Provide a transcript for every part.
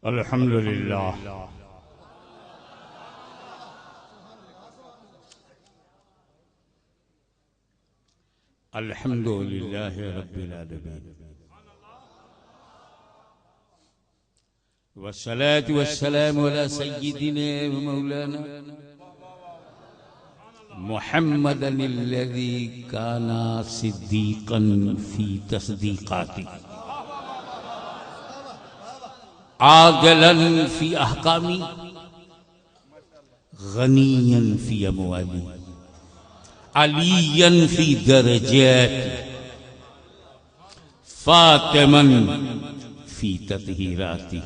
अल्हम्दुलिल्लाह अल्हम्दुलिल्लाह रब्बिल आलमीन वस्सलातु वस्सलामु अला सय्यिदिना व मौलाना मुहम्मदिल्लज़ी काना सिद्दीक़न फी तस्दीक़ाती आदलन फी अहकामी गनियन फी अमवाली अलियन फी दरजाती फातिमन फी तत्हीराती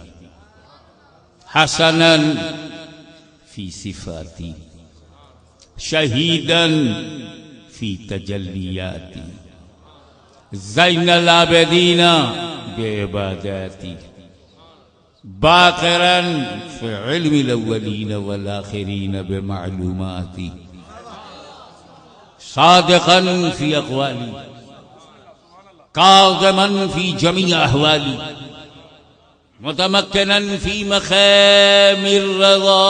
हसनन फी सिफाती शहीदन फी तजल्लियाती ज़ैनल आबिदीना बेइबादाती बाक़िरन फ़ी इल्मिल अव्वलीन वल आख़िरीन बिमालूमाती सादिक़न फ़ी अक़वाली काज़िमन फ़ी जमी अहवाली मुतमक्किनन फ़ी मक़ामिर रज़ा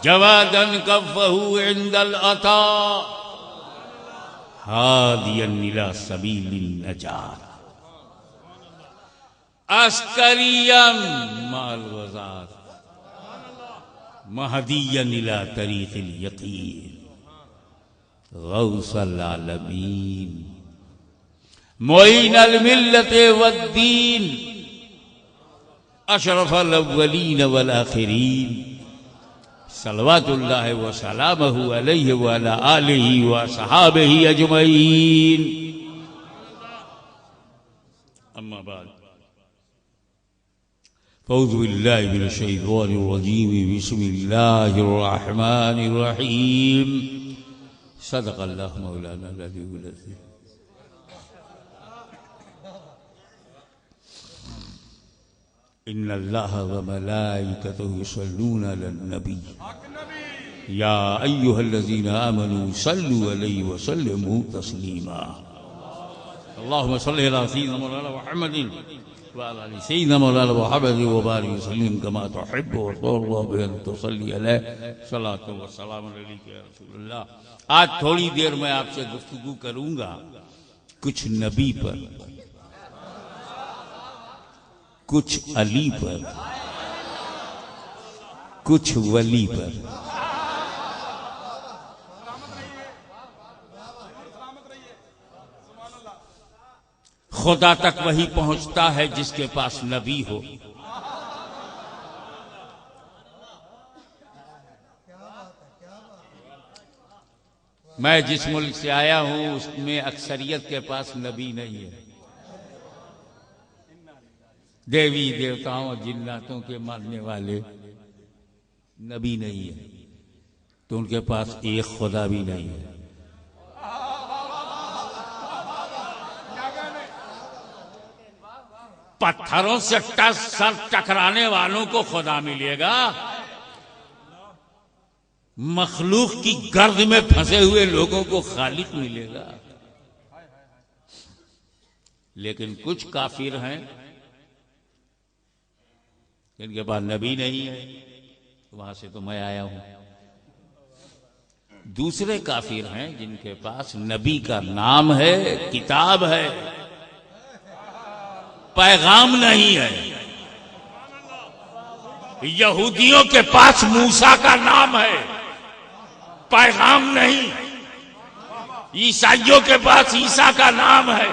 जवादन कफ़्फ़हू इंदल अता हादियन इला सबीलिन नजात अस्करियम माल वज़ात महदियन इला तरीक़िल यक़ीन गौसल आलमीन मुईनल मिल्लत वद्दीन अशरफल अव्वलीन वल आख़िरीन सल्लवातुल्लाहि व सलामुहु अलैहि व अला आलिहि व अस्हाबिहि अजमईन अम्मा बाद फ़ौज़ु बिल्लाहि मिनश शैतानिर रजीम बिस्मिल्लाहिर रहमानिर रहीम सदक़ल्लाहु मौलाना अल-अलीयुल अज़ीम। इन्नल्लाहा व मलाइकतहु युसल्लूना अलन नबी या अय्युहल्लज़ीना आमनू सल्लु अलैहि व सल्लिमू तस्लीमा अल्लाहुम्मा सल्लि अला सय्यिदिना मौलाना मुहम्मदिन व अला आलि सय्यिदिना मौलाना मुहम्मदिन व बारिक व सल्लिम कमा तुहिब्बु व तुर्ज़ा bi an तुसल्ली अलैहि सलातु व सलाम अलैका या रसूलल्लाह। आज थोड़ी देर मैं आपसे गुफ्तगू करूंगा कुछ नबी पर, कुछ अली पर, कुछ वली पर। खुदा तक वही पहुंचता है जिसके पास नबी हो। मैं जिस मुल्क से आया हूं उसमें अक्सरियत के पास नबी नहीं है। देवी देवताओं और जिन्नातों के मानने वाले नबी नहीं है, तो उनके पास एक खुदा भी नहीं है। पत्थरों से सर टकराने वालों को खुदा मिलेगा, मखलूक की गर्द में फंसे हुए लोगों को खालिक मिलेगा। लेकिन कुछ काफिर हैं जिनके पास नबी नहीं है, वहां से तो मैं आया हूं। दूसरे काफिर हैं जिनके पास नबी का नाम है, किताब है, पैगाम नहीं है। यहूदियों के पास मूसा का नाम है, पैगाम नहीं। ईसाइयों के पास ईसा का नाम है,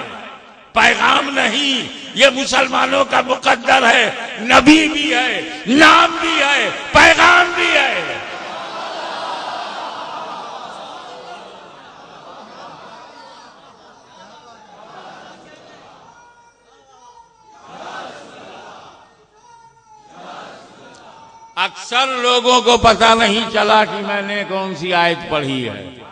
पैगाम नहीं। ये मुसलमानों का मुकद्दर है, नबी भी है, नाम भी है, पैगाम भी है। अक्सर लोगों को पता नहीं चला कि मैंने कौन सी आयत पढ़ी है।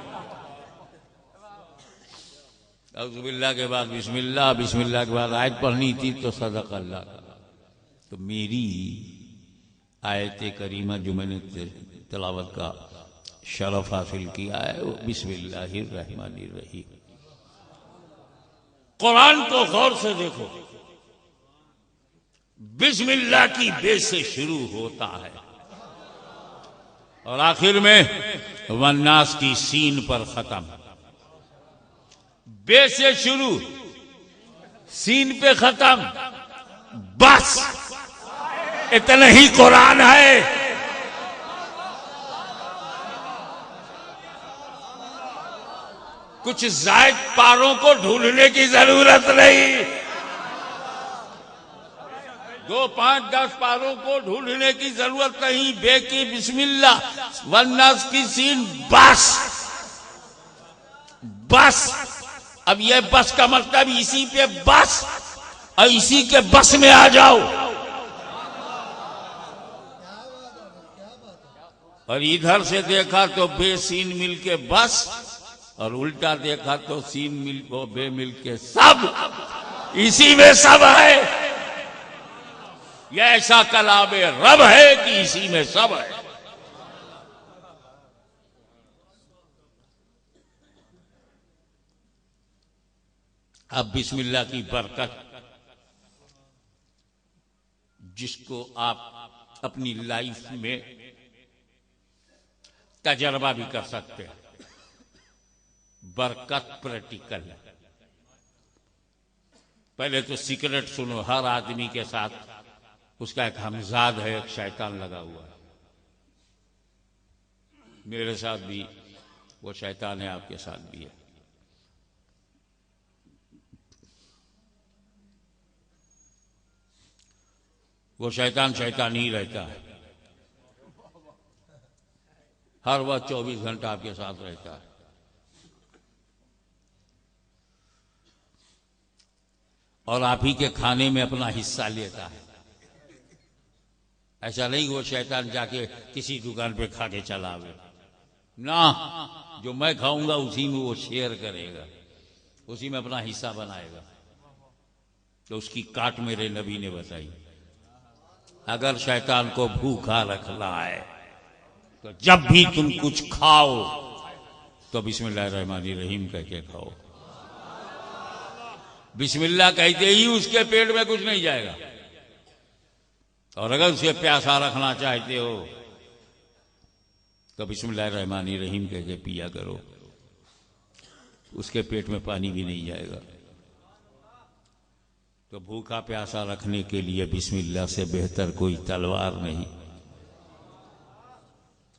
औज़ुबिल्लाह के बाद बिस्मिल्लाह, बिस्मिल्लाह के बाद आयत पढ़नी थी तो सदक़ल्लाह। तो मेरी आयत करीमा जो मैंने तिलावत का शरफ हासिल किया है वो बिस्मिल्लाहिर्रहमानिर्रहीम। कुरान को गौर से देखो। बिस्मिल्लाह की बे से शुरू होता है और आखिर में वन्नास की सीन पर खत्म। बे से शुरू, सीन पे खत्म, बस इतना ही कुरान है। कुछ जायद पारों को ढूंढने की जरूरत नहीं, 2, 5, 10 पारों को ढूंढने की जरूरत नहीं। बेकी बिस्मिल्लाह, वन्नास की सीन, बस बस। अब यह बस का मतलब इसी पे बस और इसी के बस में आ जाओ। और इधर से देखा तो बे सीन मिल के बस, और उल्टा देखा तो सीन मिल को बे मिल के सब, इसी में सब है। यह ऐसा कलामे रब है कि इसी में सब है। अब बिस्मिल्लाह की बरकत, जिसको आप अपनी लाइफ में तजर्बा भी कर सकते हैं, बरकत प्रैक्टिकल। पहले तो सीक्रेट सुनो, हर आदमी के साथ उसका एक हमजाद है, एक शैतान लगा हुआ है। मेरे साथ भी वो शैतान है, आपके साथ भी है। वो शैतान शैतान ही रहता है, हर वक्त 24 घंटा आपके साथ रहता है। और आप ही के खाने में अपना हिस्सा लेता है। ऐसा नहीं वो शैतान जाके किसी दुकान पे खा के चला आवे ना, जो मैं खाऊंगा उसी में वो शेयर करेगा, उसी में अपना हिस्सा बनाएगा। तो उसकी काट मेरे नबी ने बताई। अगर शैतान को भूखा रखना है तो जब भी तुम कुछ खाओ तो बिस्मिल्लाहिर्रहमानिर्रहीम कह के खाओ। बिस्मिल्लाह कहते ही उसके पेट में कुछ नहीं जाएगा। और अगर उसे प्यासा रखना चाहते हो तो बिस्मिल्लाहिर्रहमानिर्रहीम कह के पिया करो, उसके पेट में पानी भी नहीं जाएगा। तो भूखा प्यासा रखने के लिए बिस्मिल्लाह से बेहतर कोई तलवार नहीं,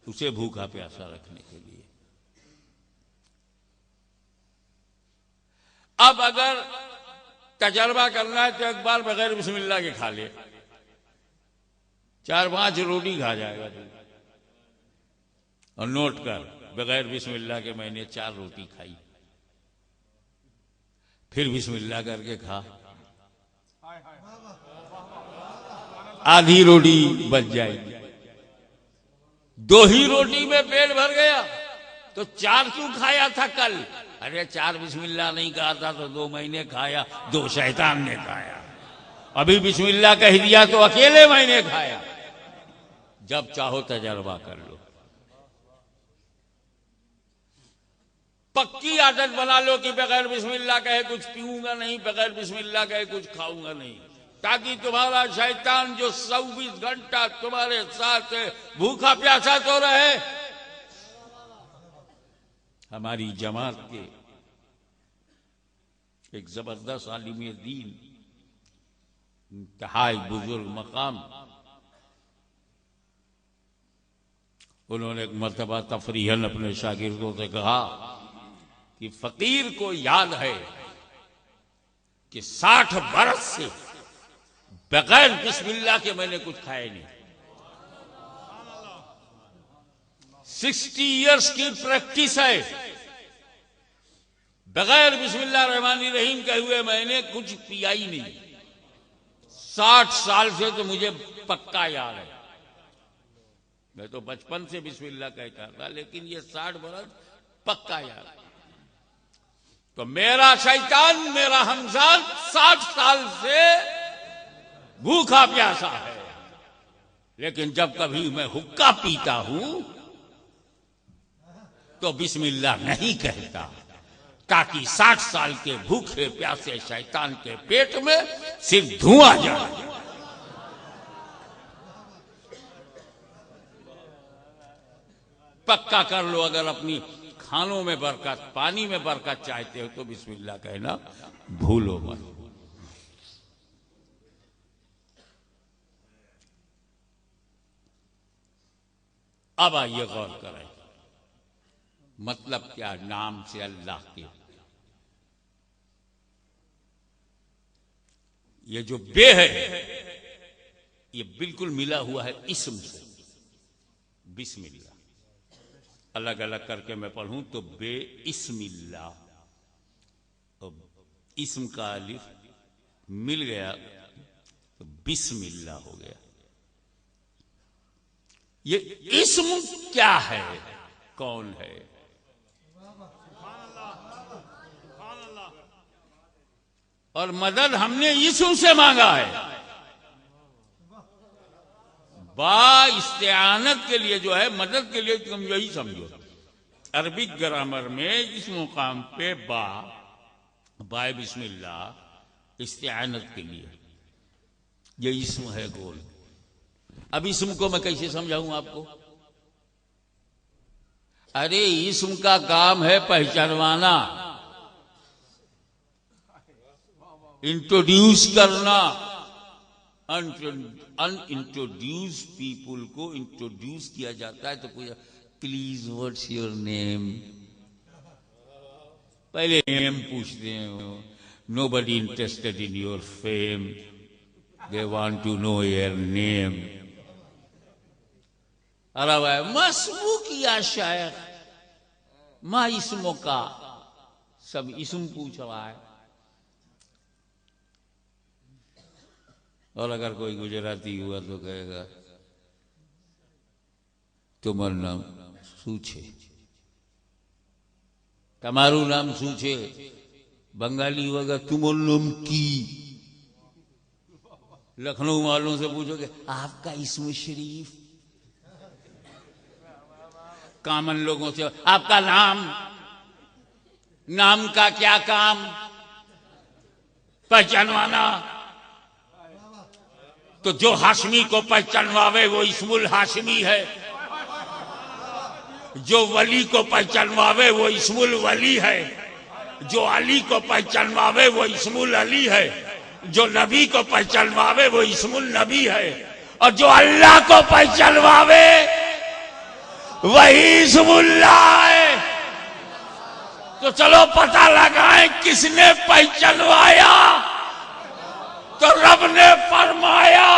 उसे भूखा प्यासा रखने के लिए। अब अगर तजर्बा करना है तो एक बार बगैर बिस्मिल्लाह के खा ले, 4-5 रोटी खा जाएगा तू। और नोट कर, बगैर बिस्मिल्लाह के मैंने 4 रोटी खाई, फिर बिस्मिल्लाह करके खा, आधी रोटी बच जाएगी। 2 ही रोटी में पेट भर गया तो 4 क्यों खाया था कल? अरे 4 बिस्मिल्लाह नहीं कहा था तो 2 मैंने खाया, 2 शैतान ने खाया। अभी बिस्मिल्लाह कह दिया तो अकेले मैंने खाया। जब चाहो तजर्बा कर लो, पक्की आदत बना लो कि बगैर बिस्मिल्लाह कहे कुछ पीऊंगा नहीं, बगैर बिस्मिल्लाह कहे कुछ खाऊंगा नहीं, ताकि तुम्हारा शैतान जो 24 घंटा तुम्हारे साथ भूखा प्यासा तो रहे। हमारी जमात के एक जबरदस्त आलिम दीन, इंतहाई बुजुर्ग मकाम, उन्होंने एक मर्तबा तफरीहन अपने शागिर्दों से कहा कि फकीर को याद है कि 60 बरस से बगैर बिस्मिल्लाह के मैंने कुछ खाया नहीं। 60 इयर्स की प्रैक्टिस है, बगैर बिस्मिल्लाहिर्रहमानिर्रहीम कहे हुए मैंने कुछ पिया ही नहीं। 60 साल से तो मुझे पक्का याद है। मैं तो बचपन से बिस्मिल्लाह कहता था, लेकिन ये 60 बरस पक्का याद है। तो मेरा शैतान, मेरा हमजाद 60 साल से भूखा प्यासा है, लेकिन जब कभी मैं हुक्का पीता हूं तो बिस्मिल्लाह नहीं कहता, ताकि 60 साल के भूखे प्यासे शैतान के पेट में सिर्फ धुआं जाए। पक्का कर लो, अगर अपनी खानों में बरकत, पानी में बरकत चाहते हो तो बिस्मिल्लाह कहना भूलो मत। अब आइए गौर करें, मतलब क्या नाम से अल्लाह के। ये जो बे है ये बिल्कुल मिला हुआ है इस्म से, बिस्मिल्लाह। अलग अलग करके मैं पढ़ूं तो बे इस्मिल्लाह, और इस्म का अलिफ मिल गया तो बिस्मिल्लाह हो गया। ये इस्म क्या है, कौन है? और मदद हमने इस्म से मांगा है। बा इस्तिआनत के लिए जो है, मदद के लिए तुम यही समझो। अरबिक ग्रामर में इस मुकाम पे बाय बिस्मिल्लाह इस्तिआनत के लिए, ये इस्म है गोल। अब इस्म को मैं कैसे समझाऊं आपको? अरे इस्म का काम है पहचानवाना, इंट्रोड्यूस करना। अनइंट्रोड्यूस पीपुल को इंट्रोड्यूस किया जाता है तो पूछा प्लीज व्हाट्स योर नेम, पहले नेम पूछते हैं। Nobody interested in your fame, they want to know your name. अरे भाई मसबू किया शायर, माँ इस्मों का सब इस्म पूछ रहा है। और अगर कोई गुजराती हुआ तो कहेगा तुम्हारा नाम શું છે, તમારું નામ શું છે? बंगाली होगा तुम्हारा नाम की। लखनऊ वालों से पूछोगे आपका इस्म शरीफ। कॉमन लोगों से आपका नाम, नाम का क्या काम, पहचानवाना। तो जो हाशमी को पहचानवावे वो इस्मुल हाशमी है, जो वली को पहचानवावे वो इस्मुल वली है, जो अली को पहचानवावे वो इस्मुल अली है, जो नबी को पहचानवावे वो इस्मुल नबी है, और जो अल्लाह को पहचानवावे वही इस्मुल्लाह है। तो चलो पता लगाएं किसने पहचानवाया। तो रब ने फरमाया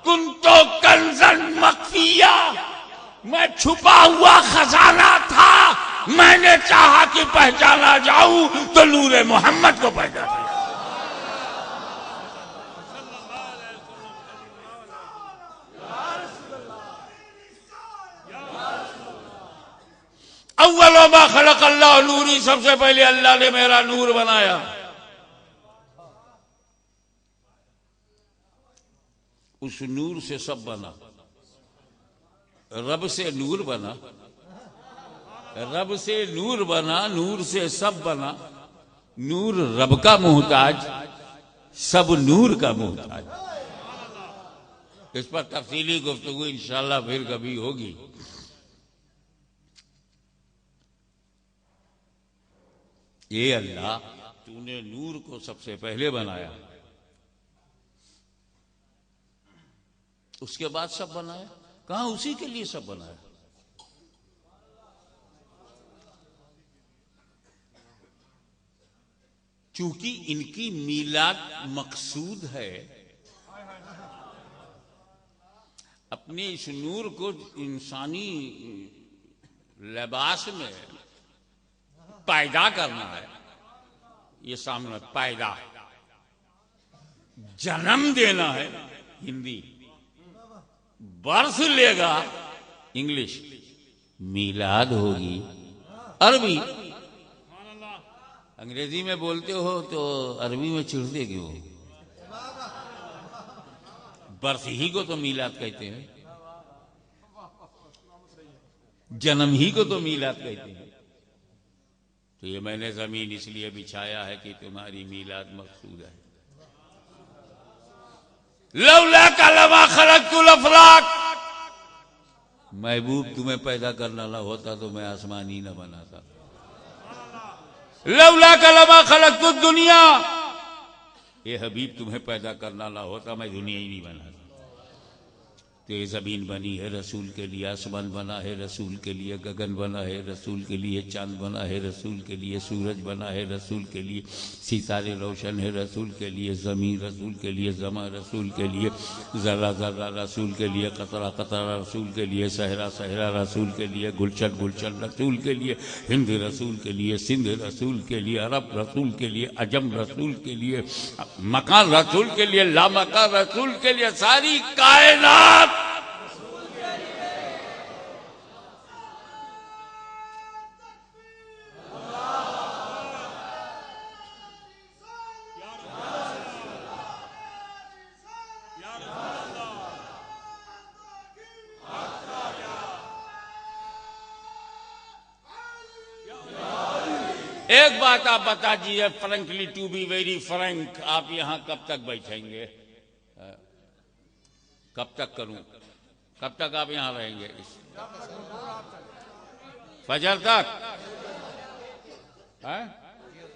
कुंतो कंजन मख्फिया, मैं छुपा हुआ खजाना था, मैंने चाहा कि पहचाना जाऊं तो नूरे मोहम्मद को पहचाना। अव्वल मा खलक अल्लाह नूरी, सबसे पहले अल्लाह ने मेरा नूर बनाया। उस नूर से सब बना, रब से नूर बना, रब से नूर बना, नूर से सब बना। नूर रब का मोहताज, सब नूर का मोहताज। इस पर तफसीली गुफ्तगू इंशाअल्लाह फिर कभी होगी। ये अल्लाह तूने नूर को सबसे पहले बनाया, उसके बाद सब बनाया। कहां उसी के लिए सब बनाया। चूंकि इनकी मीलाद मकसूद है, अपने इस नूर को इंसानी लिबास में पैदा करना है। ये सामने पैदा, जन्म देना है हिंदी, बर्थ लेगा इंग्लिश, मीलाद होगी अरबी। अंग्रेजी में बोलते हो तो अरबी में चिढ़ते क्यों? बर्थ ही को तो मीलाद कहते हैं, जन्म ही को तो मीलाद कहते हैं। तो ये मैंने जमीन इसलिए बिछाया है कि तुम्हारी मीलाद मकसूद है। लौला कलमा खलकुल अफलाक, महबूब तुम्हें पैदा करना ना होता तो मैं आसमान ही न बनाता। लौला कलमा खलक़तु दुनिया, ये हबीब तुम्हें पैदा करना ना होता मैं दुनिया ही नहीं बनाता। तो ये ज़मीन बनी है रसूल के लिए, आसमान बना है रसूल के लिए, गगन बना है रसूल के लिए, चांद बना है रसूल के लिए, सूरज बना है रसूल के लिए, सितारे रोशन है रसूल के लिए, ज़मीन रसूल के लिए, ज़मा रसूल के लिए, ज़र्रा ज़र्रा रसूल के लिए, कतरा कतरा रसूल के लिए, सहरा सहरा रसूल के लिए, गुलशन गुलशन रसूल के लिए, हिंद रसूल के लिए, सिंध रसूल के लिए, अरब रसूल के लिए, अजम रसूल के लिए, मकान रसूल के लिए, लामकान रसूल के लिए, सारी कायनात एक बात आप बता दीजिए, frankly to be very frank, आप यहां कब तक बैठेंगे? कब तक करूं? कब तक आप यहां रहेंगे? फजर तक है?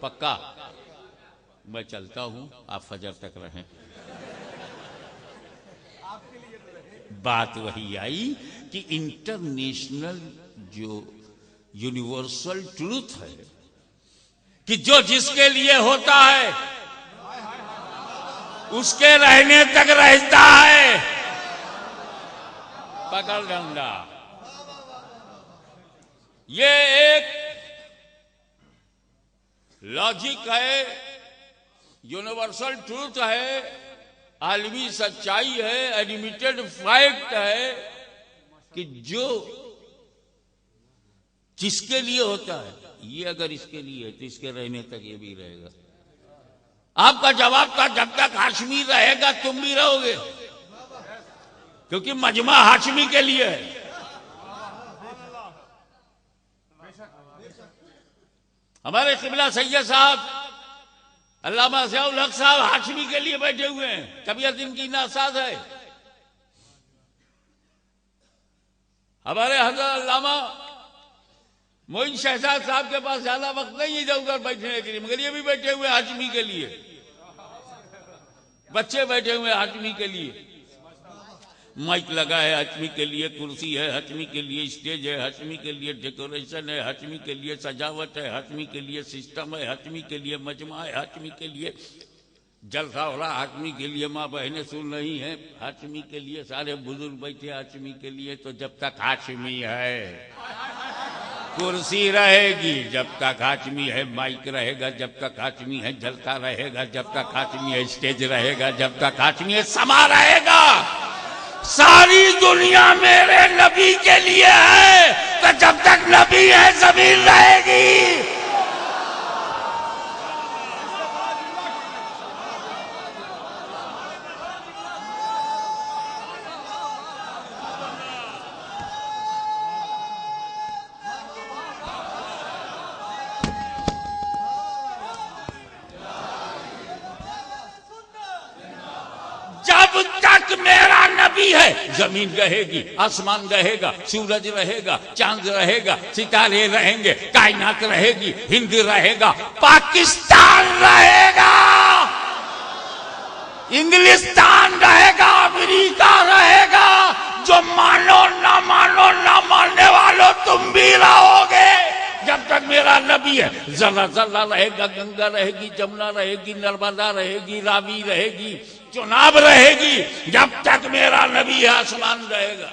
पक्का? मैं चलता हूं, आप फजर तक रहें। बात वही आई कि इंटरनेशनल जो यूनिवर्सल ट्रूथ है कि जो जिसके लिए होता है उसके रहने तक रहता है। पकड़ डंडा, ये एक लॉजिक है, यूनिवर्सल ट्रूथ है, आलमी सच्चाई है, एडमिटेड फैक्ट है कि जो जिसके लिए होता है, ये अगर इसके लिए है तो इसके रहने तक ये भी रहेगा। आपका जवाब था जब तक हाशमी रहेगा तुम भी रहोगे, क्योंकि मजमा हाशमी के लिए है। हमारे क़िबला सैयद साहब अल्लामा ज़ियाउल हक साहब हाशमी के लिए बैठे हुए हैं, तबीयत इनकी नासाज है। हमारे हज़रत अल्लामा मोइन शहजाद साहब के पास ज्यादा वक्त नहीं इधर उधर बैठने के लिए, मगर ये भी बैठे हुए हाशमी के लिए, बच्चे बैठे हुए हाशमी के लिए, माइक लगा है हाशमी के लिए, कुर्सी है हाशमी के लिए, स्टेज है हाशमी के लिए, डेकोरेशन है हाशमी के लिए, सजावट है हाशमी के लिए, सिस्टम है हाशमी के लिए, मजमा है हाशमी के लिए, जलसा हो रहा हाशमी के लिए, माँ बहनें सुन रही हैं हाशमी के लिए, सारे बुजुर्ग बैठे हाशमी के लिए। तो जब तक हाशमी है कुर्सी रहेगी, जब तक हाशमी है माइक रहेगा, जब तक हाशमी है जलता रहेगा, जब तक हाशमी है स्टेज रहेगा, जब तक हाशमी है समा रहेगा। सारी दुनिया मेरे नबी के लिए है, तो जब तक नबी है जमीन रहेगी। मेरा नबी है जमीन रहेगी, आसमान रहेगा, सूरज रहेगा, चांद रहेगा, सितारे रहेंगे, कायनात रहेगी, हिंद रहेगा, पाकिस्तान रहेगा, इंग्लिस्तान रहेगा, अमेरिका रहेगा। जो मानो ना मानो, ना मानने वालों तुम भी रहोगे जब तक मेरा नबी है। जरा जरा रहेगा, गंगा रहेगी, जमुना रहेगी, नर्मदा रहेगी, रावी रहेगी, चुनाव रहेगी, जब तक मेरा नबी है आसमान रहेगा,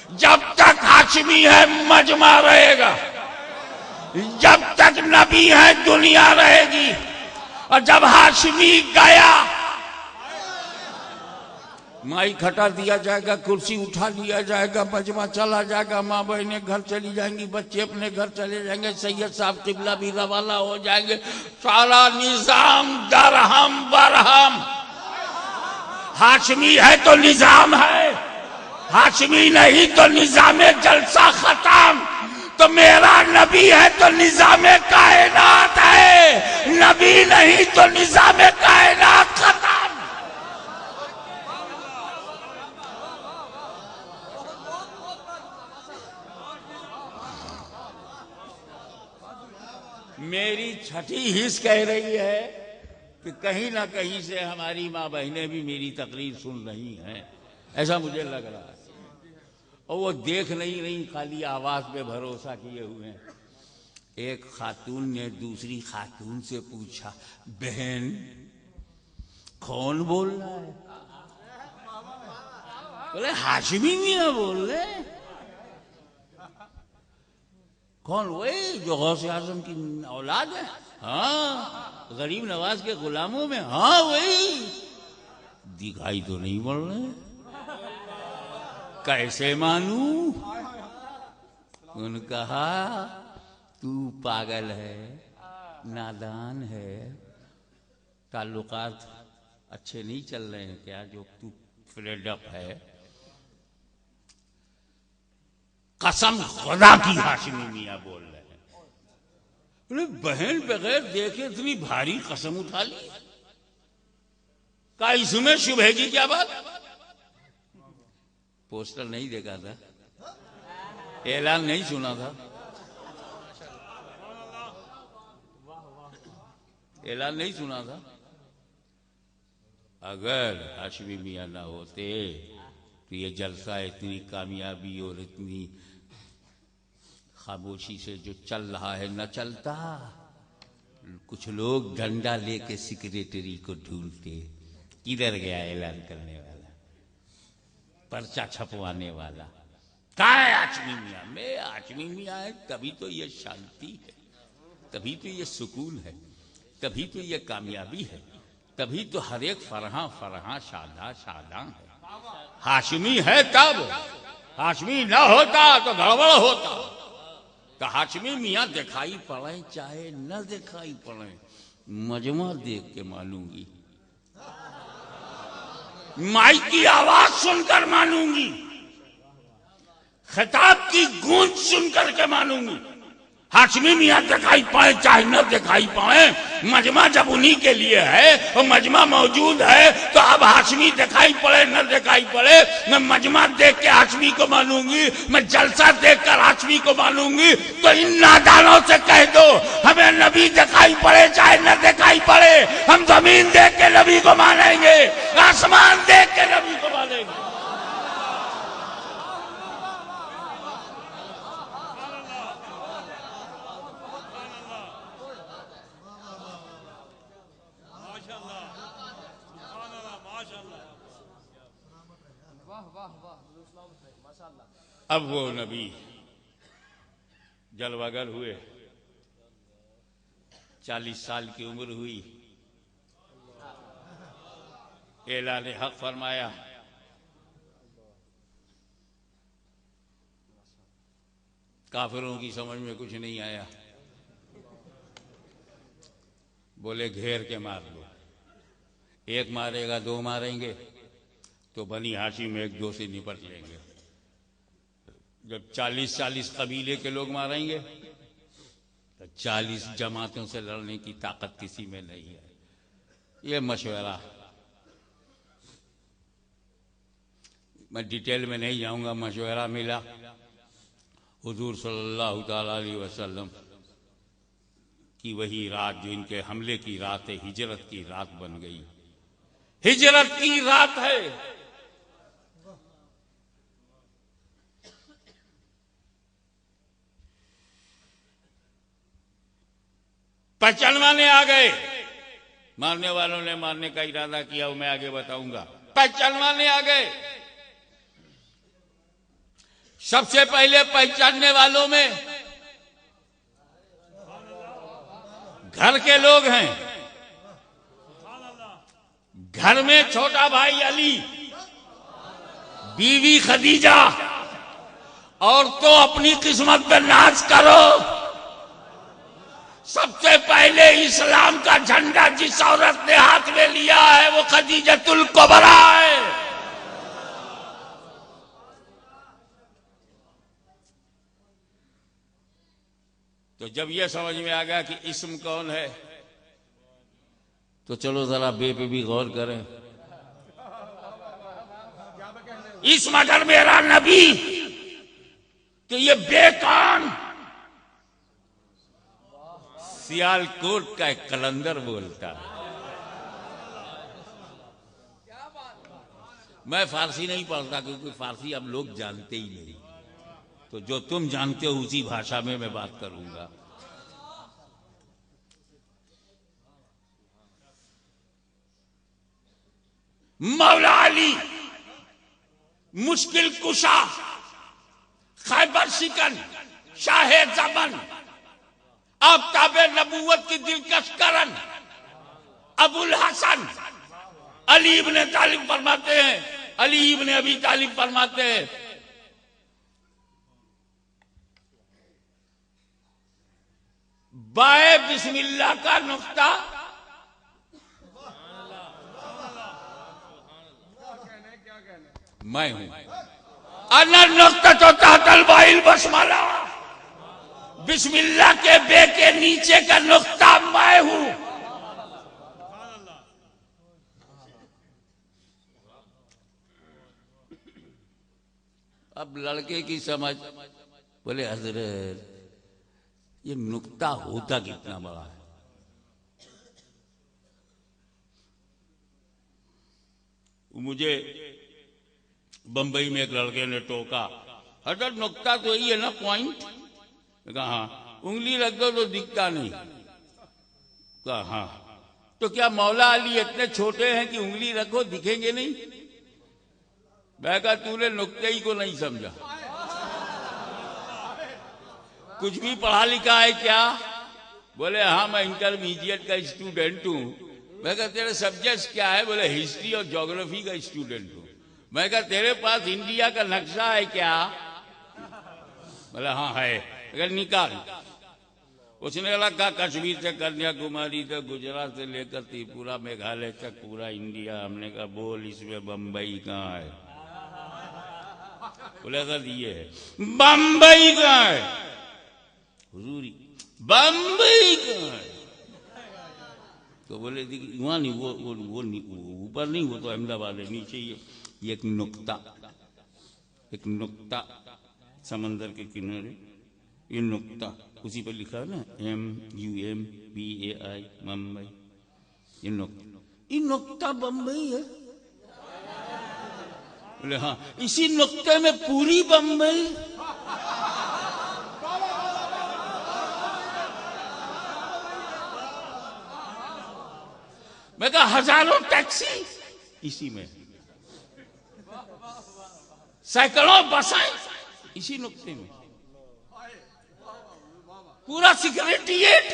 जब तक हाशमी है मजमा रहेगा, जब तक नबी है दुनिया रहेगी। और जब हाशमी गया माइक हटा दिया जाएगा, कुर्सी उठा लिया जाएगा, मजमा चला जाएगा, माँ बहनें घर चली जाएंगी, बच्चे अपने घर चले जाएंगे, सैयद साहब किबला भी रवाना हो जाएंगे, सारा निजाम दरहम बरहम। हाशमी है तो निजाम है, हाशमी नहीं तो निजामे जलसा खत्म। तो मेरा नबी है तो निजामे कायनात है, नबी नहीं तो निजामे कायनात खत्म। मेरी छठी हिस्स कह रही है कि कहीं ना कहीं से हमारी माँ बहनें भी मेरी तकरीर सुन रही हैं, ऐसा मुझे लग रहा है। और वो देख नहीं रही, खाली आवाज पे भरोसा किए हुए हैं। एक खातून ने दूसरी खातून से पूछा, बहन कौन बोल रहा है? बोले हाशमी मियां बोल रहे। कौन? वही जो गौसे आजम की औलाद है। हाँ, गरीब नवाज के गुलामों में। हाँ वही। दिखाई तो नहीं पड़ रहे, कैसे मानूं? उन्होंने कहा तू पागल है, नादान है, ताल्लुकात अच्छे नहीं चल रहे हैं क्या जो तू फ्लेड अप है? कसम खुदा की हाशमी मियां बोल रहे हैं। बोले बहन बगैर देखे इतनी भारी कसम उठा ली, का इसमें शुभ है की क्या बात? पोस्टर नहीं देखा था, ऐलान नहीं सुना था, ऐलान नहीं सुना था। अगर हाशमी मियां ना होते तो ये जलसा इतनी कामयाबी और इतनी खामोशी से जो चल रहा है न चलता। कुछ लोग डंडा लेके सेक्रेटरी को ढूंढते, किधर गया ऐलान करने वाला, पर्चा छपवाने वाला? कहाँ है हाशमी मियां? मैं हाशमी मियां है तभी तो ये शांति है, तभी तो ये सुकून है, तभी तो ये कामयाबी है, तभी तो हर एक फरहा फरहा शादा शादा है। हाशमी है तब, हाशमी न होता तो गड़बड़ होता। तो हाशमी मियां दिखाई पड़े चाहे न दिखाई पड़े, मजमा देख के मानूंगी, माइक की आवाज सुनकर मानूंगी, खिताब की गूंज सुनकर के मानूंगी। हाशमी मियां दिखाई पाए चाहे न दिखाई पाए, मजमा जब उन्हीं के लिए है और मजमा मौजूद है, तो अब हाशमी दिखाई पड़े न दिखाई पड़े, मैं मजमा देख के हाशमी को मानूंगी, मैं जलसा देख कर हाशमी को मानूंगी। तो इन नादानों से कह दो हमें नबी दिखाई पड़े चाहे न दिखाई पड़े, हम जमीन देख के नबी को मानेंगे, आसमान देख के नबी को मानेंगे। अब वो नबी जलवागर हुए, 40 साल की उम्र हुई, ऐलान हक फरमाया। काफिरों की समझ में कुछ नहीं आया, बोले घेर के मार लो, एक मारेगा दो मारेंगे तो बनी हाशिम एक दो से निपट लेंगे। जब 40 कबीले के लोग मारेंगे तो 40 जमातों से लड़ने की ताकत किसी में नहीं है। ये मशवरा मैं डिटेल में नहीं जाऊंगा, मशवरा मिला हुजूर सल्लल्लाहु ताला अलैहि वसल्लम की वही रात जो इनके हमले की रात है, हिजरत की रात बन गई। हिजरत की रात है, पहचानवाने आ गए। मारने वालों ने मारने का इरादा किया, वो मैं आगे बताऊंगा। पहचानवाने आ गए। सबसे पहले पहचानने वालों में घर के लोग हैं। घर में छोटा भाई अली, बीवी खदीजा, और तो अपनी किस्मत पे नाज करो। सबसे पहले इस्लाम का झंडा जिस औरत ने हाथ में लिया है वो खदीजतुल कुबरा है। तो जब यह समझ में आ गया कि इस्म कौन है, तो चलो जरा बे पे भी गौर करें। इस्म अगर मेरा नबी तो ये बे कौन? सियालकोट का एक कलंदर बोलता है। मैं फारसी नहीं पढ़ता क्योंकि फारसी अब लोग जानते ही नहीं, तो जो तुम जानते हो उसी भाषा में मैं बात करूंगा। मौला अली मुश्किल कुशा, खैबर शिकन, शाहे ज़मन, आफ़ताबे नबूवत की दिलकश करन, अबुल हसन अली इब्ने तालिब फरमाते हैं, अली इब्ने अबी तालिब फरमाते हैं, बाए बिस्मिल्लाह का नुक्ता मैं हूं। अनर नुक्ता तो तहतल बाइल बसमला, बिस्मिल्लाह के बे के नीचे का नुक्ता मैं हूं। अब लड़के की समझ, बोले हजरत ये नुक्ता होता कितना बड़ा है। मुझे बंबई में एक लड़के ने टोका, हजरत नुक्ता तो यही है ना, पॉइंट। कहा हाँ। उंगली रख दो तो दिखता नहीं। कहा हाँ। तो क्या मौला अली इतने छोटे हैं कि उंगली रखो दिखेंगे नहीं? मैं कहा तूने नुक्ते ही को नहीं समझा, कुछ भी पढ़ा लिखा है क्या? बोले हाँ मैं इंटरमीडिएट का स्टूडेंट हूँ। मैं कहा तेरे सब्जेक्ट क्या है? बोले हिस्ट्री और ज्योग्राफी का स्टूडेंट हूँ। मैं कहा तेरे पास इंडिया का नक्शा है क्या? बोले हाँ है। अगर निकाल। उसने लगा कश्मीर से कन्याकुमारी तक, गुजरात से लेकर त्रिपुरा मेघालय तक पूरा इंडिया। हमने कहा बोल इसमें बम्बई कहाँ है? बोले सर ये है। बम्बई कहाँ है? हुजूरी बम्बई कहाँ है? तो बोले वहां नहीं, वो ऊपर नहीं, वो तो अहमदाबाद है। नीचे ये एक नुक्ता समंदर के किनारे, ये नुक्ता उसी पर लिखा है ना, MUMBAI मुंबई। ये नुक्ता बम्बई है। बोले हाँ, इसी नुक्ते में पूरी बम्बई। मैं कहा हजारों टैक्सी इसी में, सैकड़ों बसें इसी नुक्ते में, पूरा सिक्योरिटीएट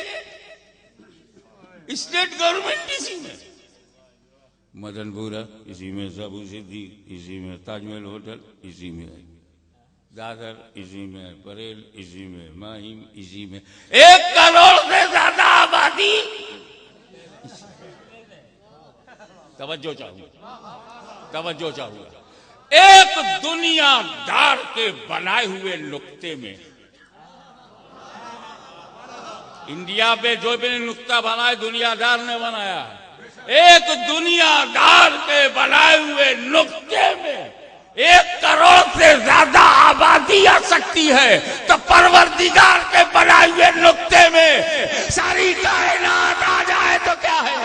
स्टेट गवर्नमेंट इसी में, मदनपुरा इसी में, सबू सिद्दीक इसी में, ताजमहल होटल इसी में, दादर इसी में, परेल इसी में, माहिम इसी में। 1 करोड़ से ज्यादा आबादी। तवज्जो चाहूंगा। एक दुनियादार के बनाए हुए नुक्ते में, इंडिया पे जो भी नुक्ता बनाया दुनियादार ने बनाया है। एक दुनियादार के बनाए हुए नुक्ते में 1 करोड़ से ज्यादा आबादी आ सकती है, तो परवरदिगार के बनाए हुए नुक्ते में सारी कायनात आ जाए तो क्या है?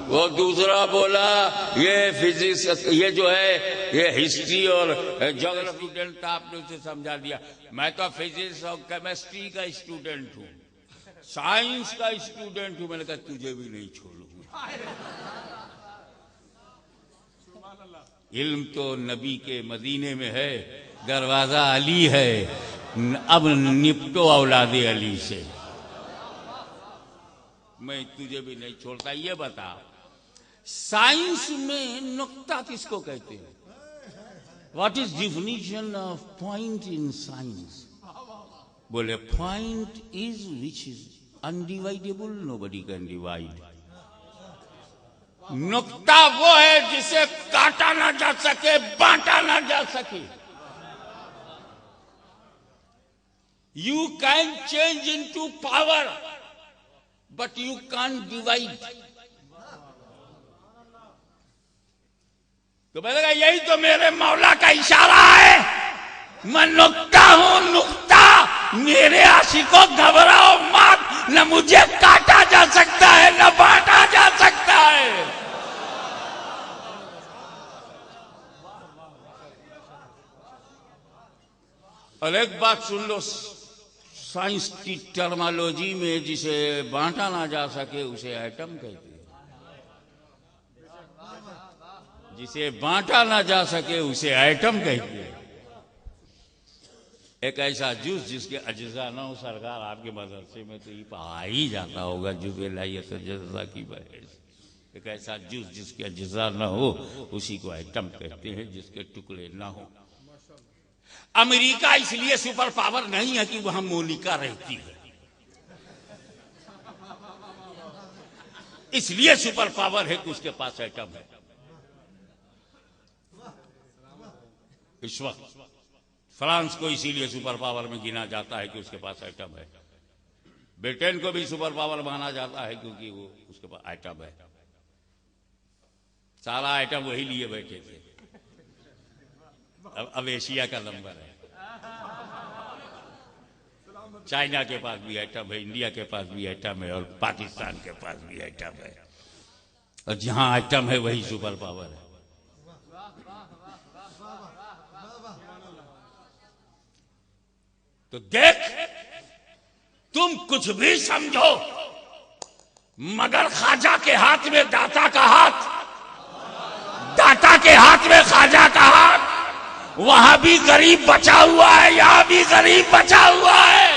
वो दूसरा बोला ये फिजिक्स, ये जो है ये हिस्ट्री और ज्योग्राफी स्टूडेंट था, आपने उसे समझा दिया। मैं तो फिजिक्स और केमिस्ट्री का स्टूडेंट हूँ, साइंस का स्टूडेंट हूँ। मैंने कहा तुझे भी नहीं छोड़ूंगा। इल्म तो नबी के मदीने में है, दरवाजा अली है, अब निपटो औलादे अली से। मैं तुझे भी नहीं छोड़ता। ये बता साइंस में नुक्ता किसको कहते हैं? What is definition of point in science? बोले point is which is undividable, nobody can divide. नुक्ता वो है जिसे काटा ना जा सके, बांटा ना जा सके। You can change into power, but you can't divide. तो मैंने कहा यही तो मेरे मौला का इशारा है, मैं नुक्ता हूं नुक्ता, मेरे आशिकों घबराओ मत, न मुझे काटा जा सकता है न बांटा जा सकता है। और एक बात सुन लो, साइंस की टर्मोलॉजी में जिसे बांटा ना जा सके उसे एटम कहते हैं, जिसे बांटा ना जा सके उसे एटम कहते हैं। एक ऐसा जूस जिसके अज्जा ना हो, सरकार आपके मदरसे में तो ये पढ़ा ही जाता होगा जुबेलायत अज्जा की बहस। एक ऐसा जूस जिसके अज्जा ना हो उसी को एटम कहते हैं, जिसके टुकड़े ना हो। अमेरिका इसलिए सुपर पावर नहीं है कि वहां मोनिका रहती है, इसलिए सुपर पावर है कि उसके पास एटम है। इस वक्त फ्रांस को इसीलिए सुपर पावर में गिना जाता है कि उसके पास एटम है। ब्रिटेन को भी सुपर पावर माना जाता है क्योंकि वो उसके पास एटम है। सारा आइटम वही लिए बैठे थे। अब एशिया का नंबर है। चाइना के पास भी आइटम है, इंडिया के पास भी आइटम है, और पाकिस्तान के पास भी आइटम है। और जहां आइटम है वही सुपर पावर है। तो देख, तुम कुछ भी समझो मगर ख्वाजा के हाथ में दाता का हाथ, दाता के हाथ में ख्वाजा का हाथ। वहां भी गरीब बचा हुआ है, यहां भी गरीब बचा हुआ है।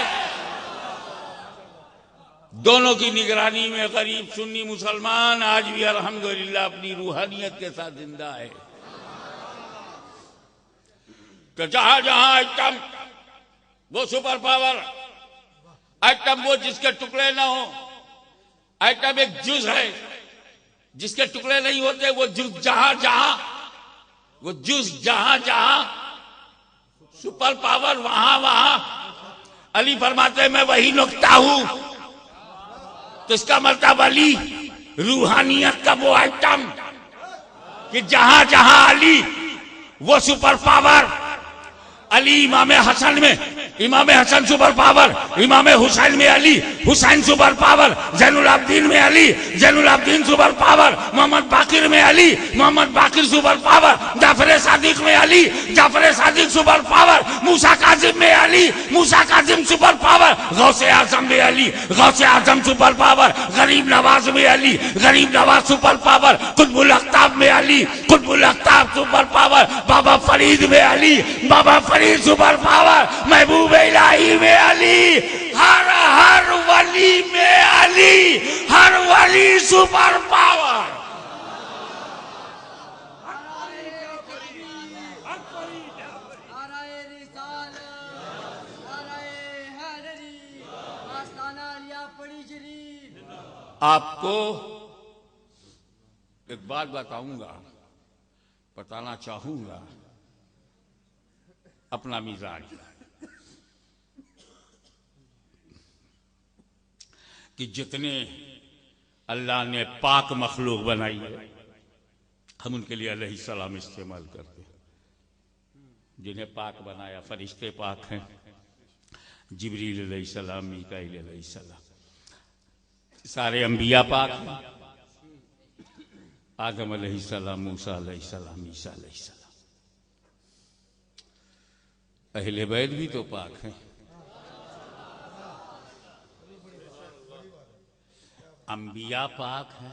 दोनों की निगरानी में गरीब सुन्नी मुसलमान आज भी अल्हम्दुलिल्लाह अपनी रूहानियत के साथ जिंदा है। तो जहां जहां आइटम वो सुपर पावर, आइटम वो जिसके टुकड़े ना हो। आइटम एक जुज है जिसके टुकड़े नहीं होते। वो जुज जहां जहां, वो जुज जहां जहां, सुपर पावर वहां वहां। अली फरमाते मैं वही नुक्ता हूं, तो इसका मतलब अली रूहानियत का वो आइटम कि जहां जहां अली वो सुपर पावर। अली इमाम हसन में, इमाम हसन सुपर पावर। इमाम हुसैन में अली, हुसैन सुपर पावर। जैनुल आबदीन में अली, जैनुल आबदीन सुपर पावर। मोहम्मद बाकिर में अली, मोहम्मद बाकिर सुपर पावर। जाफर सादिक में अली, जाफर सादिक सुपर पावर। मूसा काजिम में अली, मूसा काजिम सुपर पावर। गौसे आजम में अली, गौसे आजम सुपर पावर। गरीब नवाज में अली, गरीब नवाज सुपर पावर। कुतुबुल अख्ताब में अली, कुतुबुल अख्ताब सुपर पावर। बाबा फरीद में अली, बाबा फरीद सुपर पावर। महबूब इलाही में अली, हर हर वली में अली, हर वली सुपर पावर। आपको एक बात बताऊंगा, बताना चाहूंगा अपना मिजाज, कि जितने अल्लाह ने पाक मखलूक बनाई है हम उनके लिए अलैहिस्सलाम इस्तेमाल करते हैं। जिन्हें पाक बनाया फरिश्ते पाक हैं, जिब्रील अलैहिस्सलाम, मीकाईल अलैहिस्सलाम, सारे अंबिया पाक हैं। आदम अलैहिस्सलाम, मूसा अलैहिस्सलाम, ईसा अलैहिस्सलाम। अहले बैत भी तो पाक हैं। अंबिया पाक है,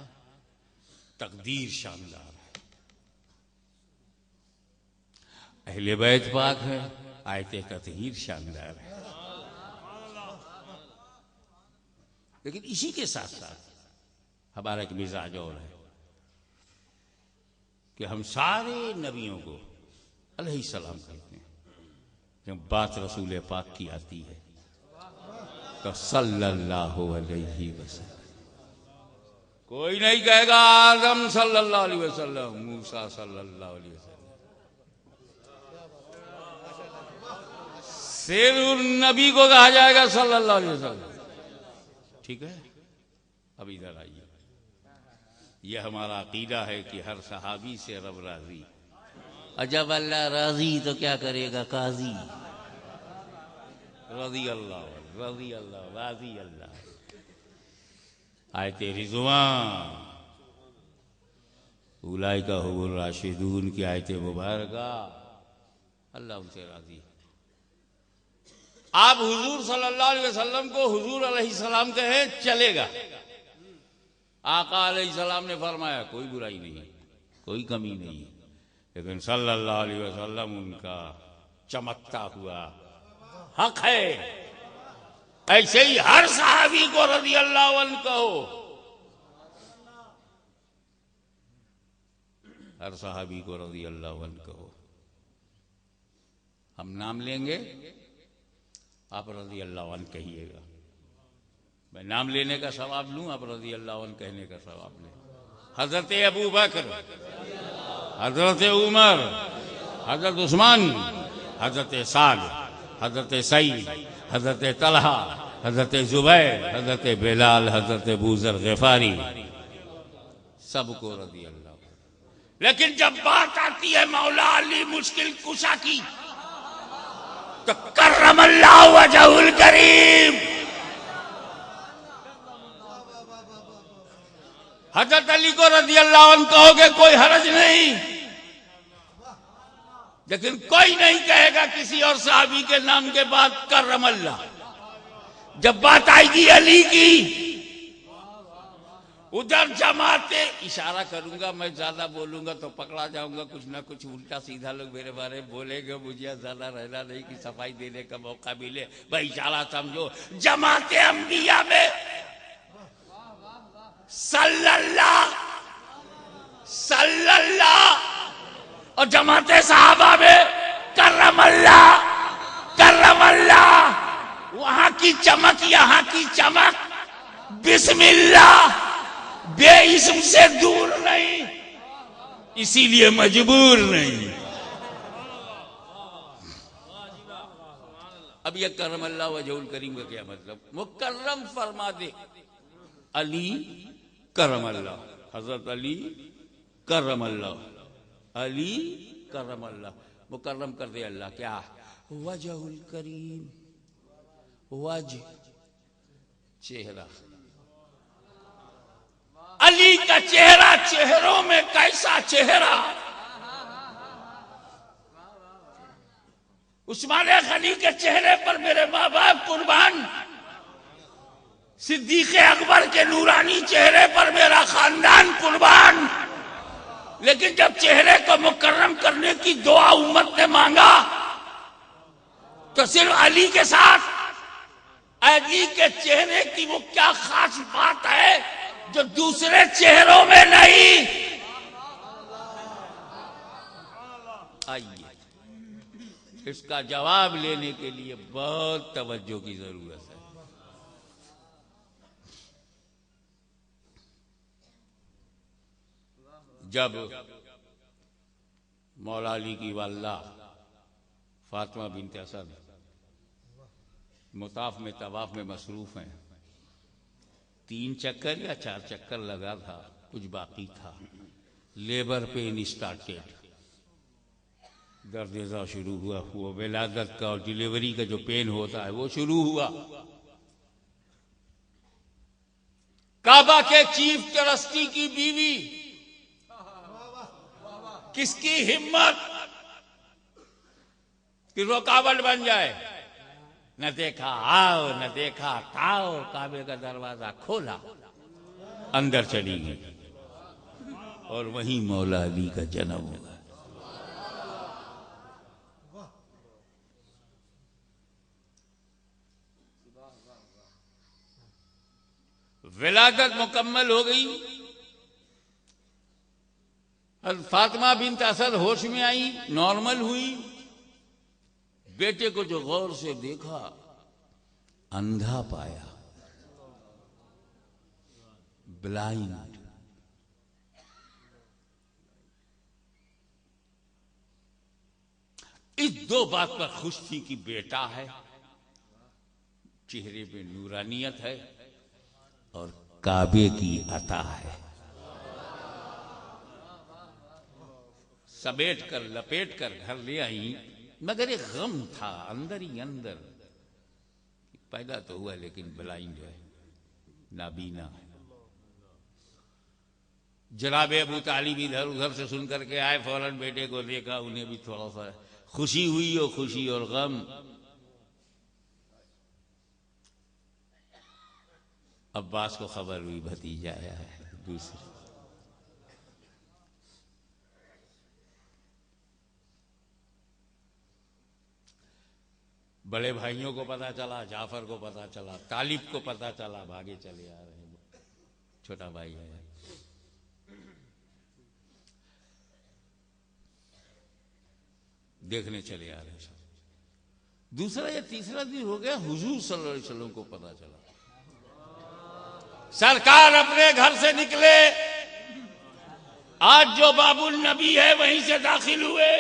तकदीर शानदार है। अहले बैत पाक है, आयते ततहीर शानदार है। लेकिन इसी के साथ साथ हमारा एक मिजाज और है कि हम सारे नबियों को अलैहिस्सलाम कहते हैं। जब बात रसूल पाक की आती है तो सल्लल्लाहु अलैहि वसल्लम। कोई नहीं कहेगा आदम सल्लल्लाहु अलैहि वसल्लम, मूसा सल्लल्लाहु अलैहि वसल्लम। सिर्फ नबी को कहा जाएगा सल्लल्लाहु अलैहि वसल्लम। ठीक है, अब इधर आइए। यह हमारा अकीदा है कि हर सहाबी से रब राजी, और जब अल्लाह राजी तो क्या करेगा काजी। रजी अल्लाह राजी अल्लाह। आयते रिज़वान उलाइका हुमुर राशिदून की आयते मुबारका, अल्लाह उनसे राजी है। आप हुजूर सल्लल्लाहु अलैहि वसल्लम को हुजूर अलैहिस्सलाम कहे चलेगा। आका अलैहिस्सलाम ने फरमाया कोई बुराई नहीं, कोई कमी नहीं, लेकिन सल्लल्लाहु अलैहि वसल्लम उनका चमकता हुआ हक है। ऐसे ही हर सहाबी को रज़ी अल्लाह अन्हु कहो, हर सहाबी को रज़ी अल्लाह अन्हु कहो। हम नाम लेंगे, आप रज़ी अल्लाह अन्हु कहिएगा। मैं नाम लेने का सवाब लूं, आप रज़ी अल्लाह अन्हु कहने का सवाब लें। हजरत अबू बकर, हजरत उमर, हजरत उस्मान, हजरत साद, हजरत सईद, हजरत तलहा, हजरत जुबैर, हजरत बिलाल, हजरत अबूजर ग़िफ़ारी, सबको रज़ी अल्लाह। लेकिन जब बात आती है मौला अली मुश्किल कुशा की, तो कर्रमल्लाहु वजहुल करीम, हजरत अली को रज़ी अल्लाह अन्हु कहोगे कोई हरज नहीं, लेकिन कोई नहीं कहेगा किसी और सहाबी के नाम के बाद कर्रमल्लाह। जब बात आएगी अली की, उधर जमाते, इशारा करूंगा, मैं ज्यादा बोलूंगा तो पकड़ा जाऊंगा, कुछ ना कुछ उल्टा सीधा लोग मेरे बारे में बोलेंगे, मुझे ज्यादा रहना नहीं कि सफाई देने का मौका मिले। भाई इशारा समझो, जमाते अंबिया में सल्लल्लाह और जमाते सहाबा में कर्रमल्लाह। वहां की चमक, यहां की चमक, बिस्मिल्लाह, बेइस्म से दूर नहीं, इसीलिए मजबूर नहीं। अब यह कर्रमल्लाह वजहुल करीम का क्या मतलब? मुकर्रम फरमा दे अली करमल्लाह, हजरत अली करमल्लाह, अली करमल्लाह, मुकर्रम कर दे अल्लाह। क्या? वजहुल करीम, वज चेहरा, अली का चेहरा, चेहरों में कैसा चेहरा। उस्मान गनी के चेहरे पर मेरे माँ बाप कुर्बान, सिद्दीक़ अकबर के नूरानी चेहरे पर मेरा खानदान कुर्बान। लेकिन जब चेहरे को मुकर्रम करने की दुआ उम्मत ने मांगा, तो सिर्फ अली के साथ, अली के चेहरे की वो क्या खास बात है जो दूसरे चेहरों में नहीं। आइए, इसका जवाब लेने के लिए बहुत तवज्जो की जरूरत है। जब मौला अली की वालिदा फातिमा बिन्त असद मुताफ में तवाफ में मसरूफ हैं, 3 चक्कर या 4 चक्कर लगा था, कुछ बाकी था। लेबर पेन स्टार्टेड, दर्द शुरू हुआ। वो विलादत का और डिलीवरी का जो पेन होता है वो शुरू हुआ। काबा के चीफ ट्रस्टी की बीवी, किसकी हिम्मत कि रुकावट बन जाए। न देखा आओ, न देखा ताओ, काबे का दरवाजा खोला, अंदर चली गई और वहीं मौला अली का जन्म हुआ। विलादत मुकम्मल हो गई। फातिमा बिन्त असद होश में आई, नॉर्मल हुई। बेटे को जो गौर से देखा, अंधा पाया, ब्लाइंड। इस 2 बात पर खुश थी कि बेटा है, चेहरे पे नूरानियत है और काबे की अता है। समेट कर लपेट कर घर ले आई, मगर एक गम था अंदर ही अंदर। पैदा तो हुआ लेकिन ब्लाइंड है, नाबीना। जनाब अबू तालिब इधर उधर से सुन करके आए, फौरन बेटे को देखा, उन्हें भी थोड़ा सा खुशी हुई, और खुशी और गम। अब्बास को खबर हुई भतीजा आया है दूसरी। बड़े भाइयों को पता चला, जाफर को पता चला, तालिब को पता चला, भागे चले आ रहे हैं, छोटा भाई है। देखने चले आ रहे हैं। दूसरा या तीसरा दिन हो गया, हुजूर सल्लल्लाहु अलैहि वसल्लम को पता चला। सरकार अपने घर से निकले, आज जो बाबुल नबी है वहीं से दाखिल हुए,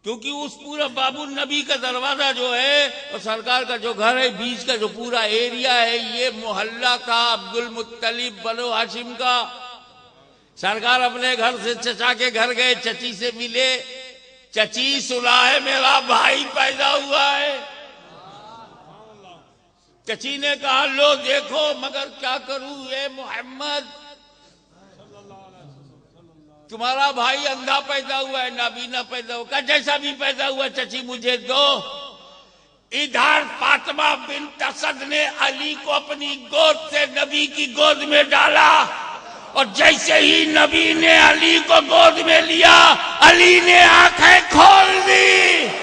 क्योंकि उस पूरा बाबुल नबी का दरवाजा जो है और सरकार का जो घर है, बीच का जो पूरा एरिया है, ये मोहल्ला था अब्दुल मुत्तलिब बनो हाशिम का। सरकार अपने घर से चचा के घर गए, चची से मिले। चची सुना है मेरा भाई पैदा हुआ है। चची ने कहा लो देखो, मगर क्या करूं ये मोहम्मद, तुम्हारा भाई अंधा पैदा हुआ है, नाबीना पैदा हुआ। जैसा भी पैदा हुआ चची मुझे दो। इधर फातिमा बिन्त असद ने अली को अपनी गोद से नबी की गोद में डाला, और जैसे ही नबी ने अली को गोद में लिया, अली ने आंखें खोल दी।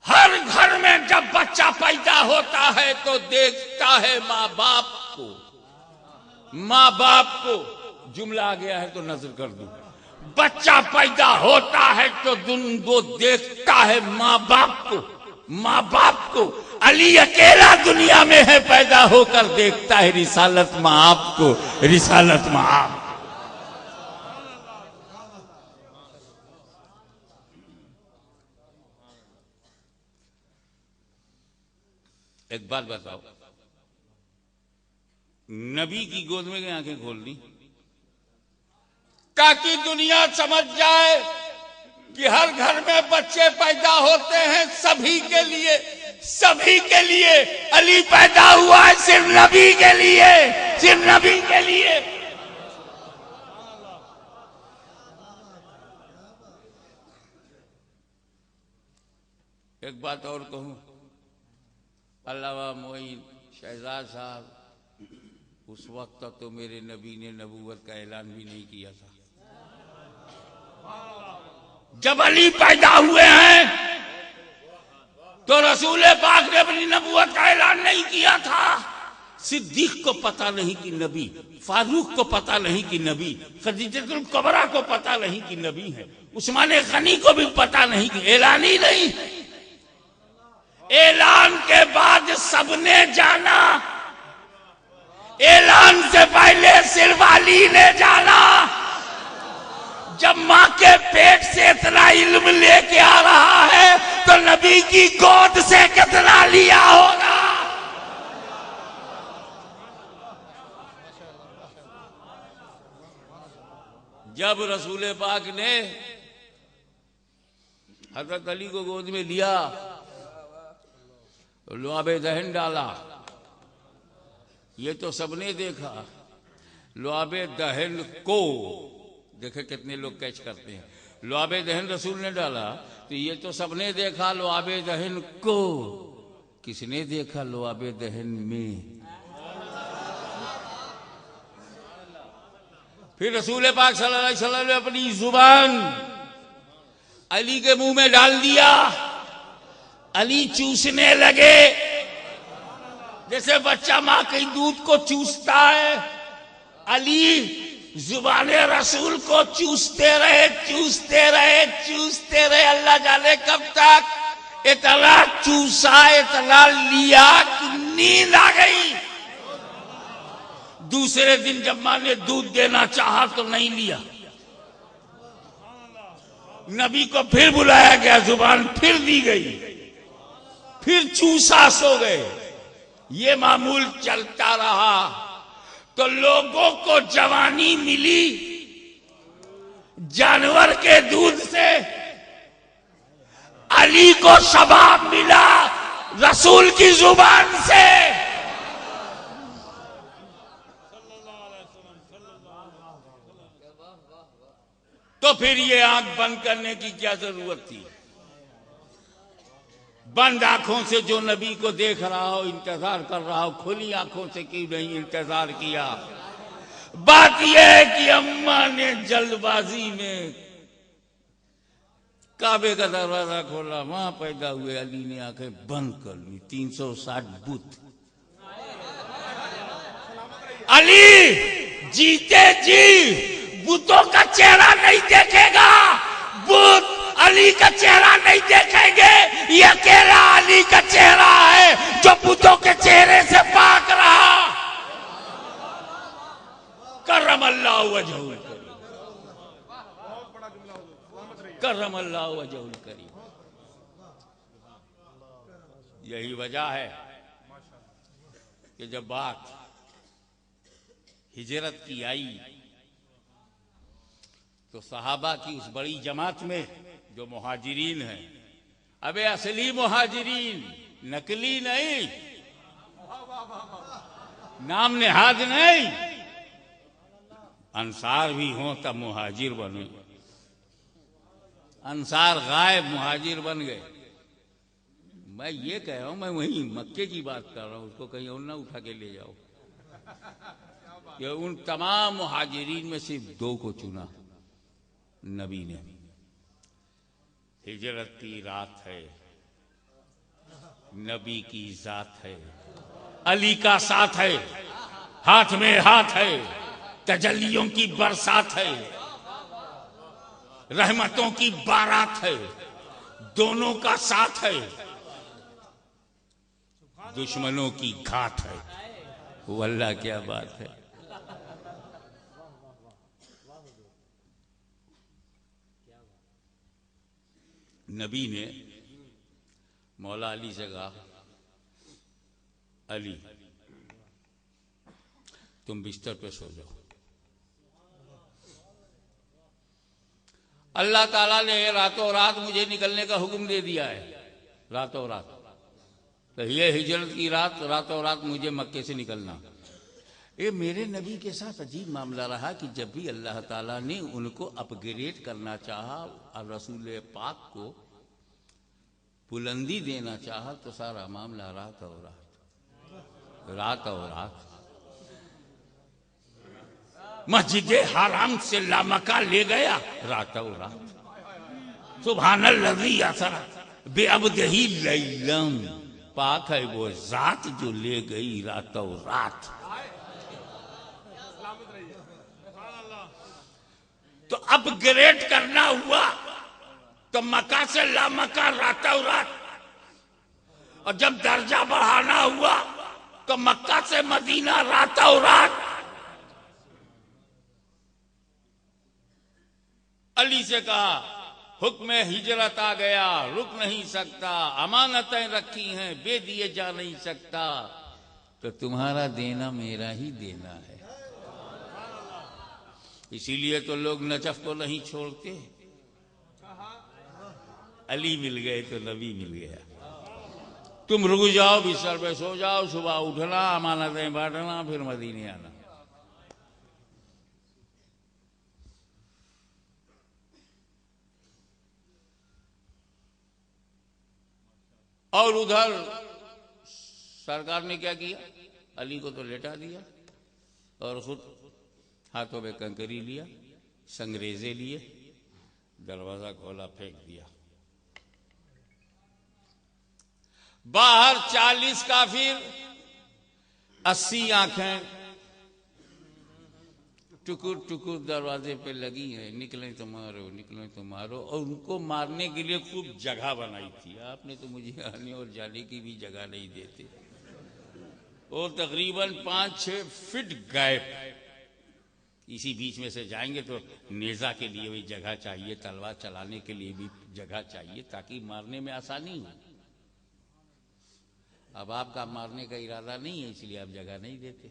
हर घर में जब बच्चा पैदा होता है तो देखता है माँ बाप को। माँ बाप को जुमला आ गया है तो नजर कर दूं। बच्चा पैदा होता है तो वो देखता है माँ बाप को। माँ बाप को अली अकेला दुनिया में है, पैदा होकर देखता है रिसालत माँ बाप को, रिसालत माँ बाप। एक बात बताओ, नबी की गोद में गए आंखें खोल दी ताकि दुनिया समझ जाए कि हर घर में बच्चे पैदा होते हैं, सभी के लिए, सभी के लिए। अली पैदा हुआ है सिर्फ नबी के लिए, सिर्फ नबी के लिए। एक बात और कहूं, अल्लामा मोइन शहजाद साहब, उस वक्त तक तो मेरे नबी ने नबूवत का ऐलान भी नहीं किया था। जब अली पैदा हुए हैं तो रसूल पाक ने अपनी नबूवत का ऐलान नहीं किया था। सिद्दीक को पता नहीं कि नबी, फारूक को पता नहीं कि नबी, खदीजतुल कुबरा को पता नहीं कि नबी है, उस्मान गनी को भी पता नहीं कि, ऐलान ही नहीं। ऐलान के बाद सबने जाना, ऐलान से पहले सिर्फ अली ने जाना। जब मां के पेट से इतना इल्म लेके आ रहा है तो नबी की गोद से कितना लिया होगा। जब रसूल पाक ने हजरत अली को गोद में लिया, लुआबे दहन डाला, ये तो सबने देखा। लुआबे दहन को देखे कितने लोग कैच करते हैं। लुआबे दहन रसूल ने डाला तो ये तो सबने देखा, लुआबे दहन को किसने देखा? लुआबे दहन में। फिर रसूल पाक सल्लल्लाहु अलैहि वसल्लम ने अपनी जुबान अली के मुंह में डाल दिया। अली चूसने लगे जैसे बच्चा मां के दूध को चूसता है। अली जुबाने रसूल को चूसते रहे, चूसते रहे, चूसते रहे। अल्लाह जाने कब तक। इतना चूसा, इतना लिया कि नींद आ गई। दूसरे दिन जब मां ने दूध देना चाहा तो नहीं लिया। नबी को फिर बुलाया गया, जुबान फिर दी गई, फिर चूसास हो गए। ये मामूल चलता रहा तो लोगों को जवानी मिली जानवर के दूध से, अली को शबाब मिला रसूल की जुबान से। तो फिर ये आंख बंद करने की क्या जरूरत थी? बंद आंखों से जो नबी को देख रहा हो, इंतजार कर रहा हो, खुली आंखों से क्यों नहीं इंतजार किया? बात यह है कि अम्मा ने जल्दबाजी में काबे का दरवाजा खोला, वहां पैदा हुए अली ने आंखें बंद कर ली। 360 बुत। अली जीते जी बुतों का चेहरा नहीं देखेगा, बुत अली का चेहरा नहीं देखेंगे। ये अकेला अली का चेहरा है जो बुतों के चेहरे से पाक रहा। करम अल्लाह वजहुल करीम, करम अल्लाह वजहुल करीम। यही वजह है कि जब बात हिजरत की आई तो सहाबा की उस बड़ी जमात में जो मुहाजिरीन हैं, अबे असली मुहाजिरीन, नकली नहीं, नाम नेहाद नहीं, अंसार भी हों तब मुहाजिर बने। अंसार गायब, मुहाजिर बन गए। मैं ये कह रहा हूं, मैं वही मक्के की बात कर रहा हूं, उसको कहीं और ना उठा के ले जाओ। कि उन तमाम मुहाजिरीन में सिर्फ 2 को चुना नबी ने। हिजरत की रात है, नबी की जात है, अली का साथ है, हाथ में हाथ है, तजल्लियों की बरसात है, रहमतों की बारात है, दोनों का साथ है, दुश्मनों की घात है। वल्लाह क्या बात है। नबी ने मौला अली से कहा, अली तुम बिस्तर पे सो जाओ। अल्लाह ताला ने रातों रात मुझे निकलने का हुक्म दे दिया है, रातों रात। तो ये हिजरत की रात, रातों रात मुझे मक्के से निकलना। ये मेरे नबी के साथ अजीब मामला रहा कि जब भी अल्लाह ताला ने उनको अपग्रेड करना चाहा और रसूल पाक को बुलंदी देना चाहा तो सारा मामला रात और रात, रात और रात। मस्जिद हराम से लामका ले गया, रात और रात। सुभानल्लज़ी असरा बिअब्दिही लैलन, पाक है वो जात जो ले गई रात और रात। तो अपग्रेड करना हुआ तो मक्का से लामका, रात और रात। और जब दर्जा बढ़ाना हुआ तो मक्का से मदीना, रात और रात। अली से कहा, हुक्म हिजरत आ गया, रुक नहीं सकता, अमानतें रखी हैं, बे दिए जा नहीं सकता। तो तुम्हारा देना मेरा ही देना है। इसीलिए तो लोग नजफ को नहीं छोड़ते। अली मिल गए तो नबी मिल गया। तुम रुक जाओ, बिस्तर पे सो जाओ, सुबह उठना, अमानतें बांटना, फिर मदीने आना। और उधर सरकार ने क्या किया, अली को तो लेटा दिया और खुद हाथों में कंकरी लिया, संगरेजे लिए, दरवाजा खोला, फेंक दिया। बाहर 40 काफिर, 80 आंखें टुकुर टुकुर दरवाजे पे लगी हैं, निकले तो मारो, निकले तो मारो। और उनको मारने के लिए खूब जगह बनाई थी। आपने तो मुझे आने और जाने की भी जगह नहीं देते। और तकरीबन 5-6 फीट गैप, इसी बीच में से जाएंगे तो नेजा के लिए भी जगह चाहिए, तलवार चलाने के लिए भी जगह चाहिए, ताकि मारने में आसानी हो। अब आपका मारने का इरादा नहीं है, इसलिए आप जगह नहीं देते।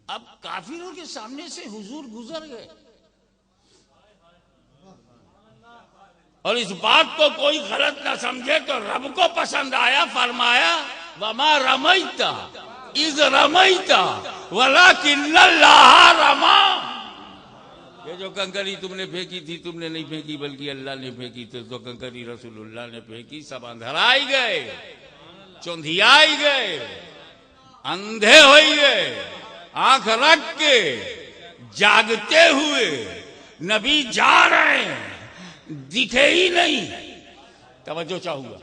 अब काफिरों के सामने से हुजूर गुजर गए और इस बात को कोई गलत ना समझे तो रब को पसंद आया, फरमाया वमा रमैता इज रमैता वलाकिन्नल्लाह रमा। ये जो कंकरी तुमने फेंकी थी, तुमने नहीं फेंकी बल्कि अल्लाह ने फेंकी थी। तो कंकरी रसूलुल्लाह ने फेंकी, सब अंधराई गए, चौंधियाई गए, अंधे हो गए, आंख रख के जागते हुए नबी जा रहे हैं, दिखे ही नहीं। तवज्जो चाहूंगा,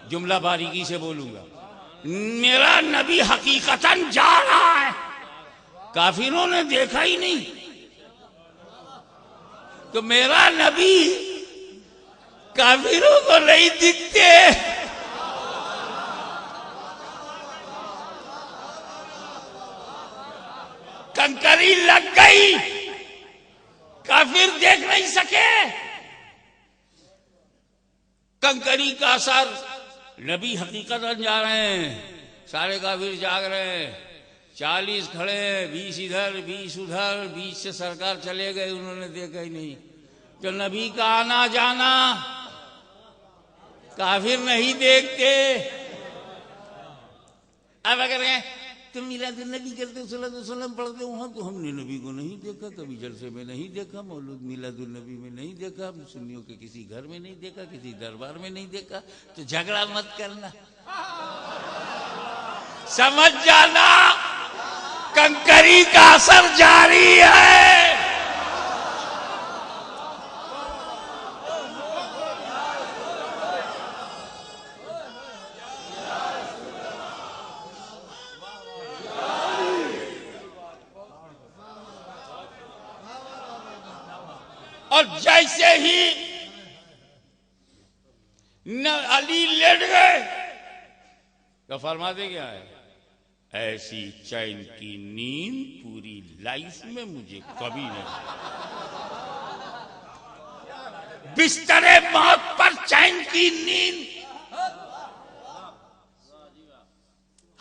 जुमला बारीकी से बोलूंगा। मेरा नबी हकीकतन जा रहा है, काफिरों ने देखा ही नहीं। तो मेरा नबी काफिरों को नहीं दिखते। कंकरी लग गई, काफिर देख नहीं सके। कंकरी का असर, नबी हकीकतन जा रहे हैं, सारे काफिर जाग रहे हैं। 40 खड़े हैं, 20 इधर 20 उधर, 20 से सरकार चले गए, उन्होंने देखा ही नहीं। तो नबी का आना जाना काफिर नहीं देखते। अब अगर तुम मिलादुन नबी करते हो, सल्लल्लाहु अलैहि वसल्लम पढ़ते हो, वहां तो हमने नबी को नहीं देखा, कभी जलसे में नहीं देखा, मौलूद मिलादुन नबी में नहीं देखा, सुन्नियों के किसी घर में नहीं देखा, किसी दरबार में नहीं देखा, तो झगड़ा मत करना, समझ जाना कंकरी का असर जारी है। और जैसे ही अली लेट गए तो फरमाते क्या है, ऐसी चैन की नींद पूरी लाइफ में मुझे कभी नहीं। बिस्तरे मौत पर चैन की नींद,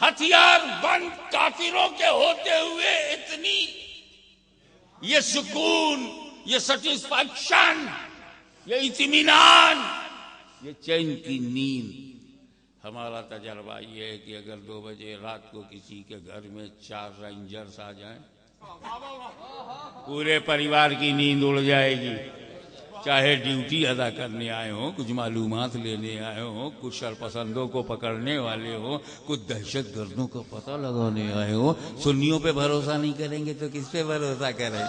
हथियार बंद काफिरों के होते हुए इतनी ये सुकून, ये सेटिस्फैक्शन, ये इत्मीनान, ये चैन की नींद। हमारा तजर्बा ये है कि अगर 2 बजे रात को किसी के घर में 4 रेंजर्स आ जाएं, पूरे परिवार की नींद उड़ जाएगी। चाहे ड्यूटी अदा करने आए हो, कुछ मालूमात लेने आए हो, कुछ शरपसंदों को पकड़ने वाले हो, कुछ दहशतगर्दों का पता लगाने आए हो, सुन्नियों पे भरोसा नहीं करेंगे तो किस पे भरोसा करें।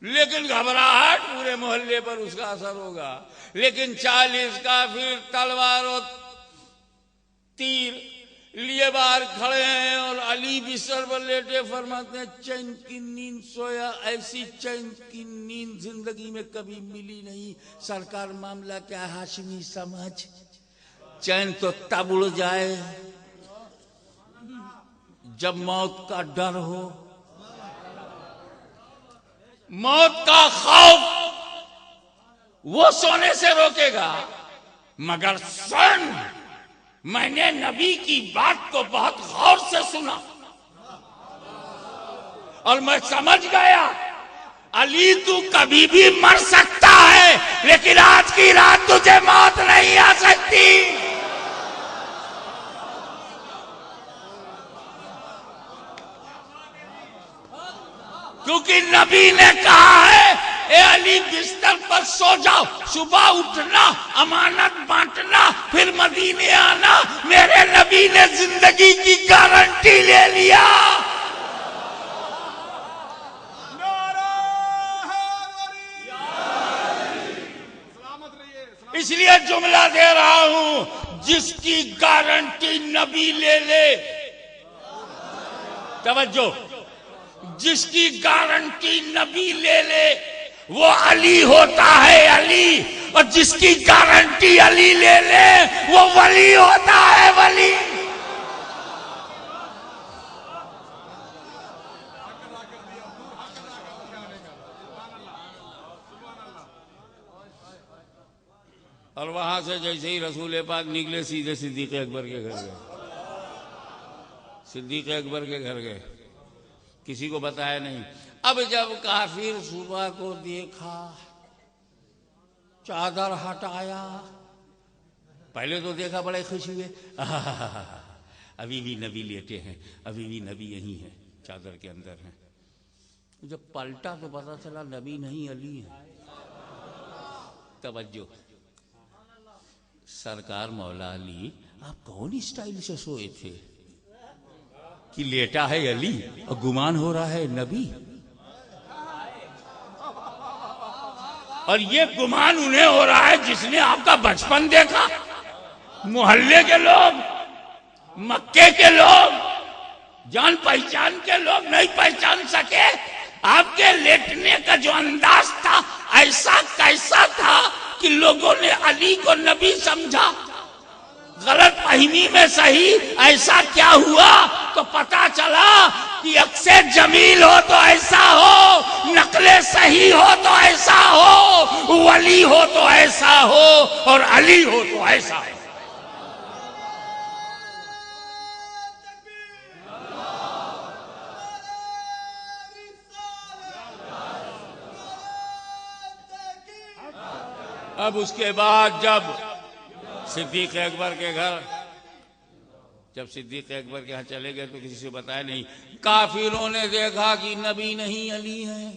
लेकिन घबराहट पूरे मोहल्ले पर उसका असर होगा। लेकिन 40 काफिर तलवार और तीर लिए बाहर खड़े हैं और अली बिस्तर पर लेटे फरमाते हैं, चैन की नींद सोया, ऐसी चैन की नींद जिंदगी में कभी मिली नहीं। सरकार मामला क्या हाशमी समझ, चैन तो तब उड़ जाए जब मौत का डर हो, मौत का खौफ वो सोने से रोकेगा। मगर सुन, मैंने नबी की बात को बहुत गौर से सुना और मैं समझ गया, अली तू कभी भी मर सकता है, लेकिन आज की रात तुझे मौत नहीं आ सकती। क्योंकि नबी ने कहा है, ए अली बिस्तर पर सो जाओ, सुबह उठना, अमानत बांटना, फिर मदीने आना। मेरे नबी ने जिंदगी की गारंटी ले लिया। इसलिए जुमला दे रहा हूं, जिसकी गारंटी नबी ले ले, तवज्जो, जिसकी गारंटी नबी ले ले, वो अली होता है अली, और जिसकी गारंटी अली ले ले वो वली होता है वली। और वहां से जैसे ही रसूल पाक निकले सीधे सिद्दीक अकबर के घर गए। सिद्दीक अकबर के घर गए, किसी को बताया नहीं। अब जब काफिर सुबह को देखा, चादर हटाया, पहले तो देखा बड़े खुश हुए, अभी भी नबी लेटे हैं, अभी भी नबी यहीं है, चादर के अंदर हैं। जब पलटा तो पता चला नबी नहीं अली है। तवज्जो, सरकार मौला अली आप कौन स्टाइल से सोए थे कि लेटा है अली और गुमान हो रहा है नबी? और ये गुमान उन्हें हो रहा है जिसने आपका बचपन देखा। मोहल्ले के लोग, मक्के के लोग, जान पहचान के लोग नहीं पहचान सके। आपके लेटने का जो अंदाज था ऐसा कैसा था कि लोगों ने अली को नबी समझा। गलत फहमी में सही, ऐसा क्या हुआ तो पता चला कि अक्से जमील हो तो ऐसा हो, नकले सही हो तो ऐसा हो, वली हो तो ऐसा हो, और अली हो तो ऐसा हो। अब उसके बाद जब सिद्दीक अकबर के घर, जब सिद्दीक अकबर के यहाँ चले गए तो किसी से बताया नहीं। काफिरों ने देखा कि नबी नहीं अली है,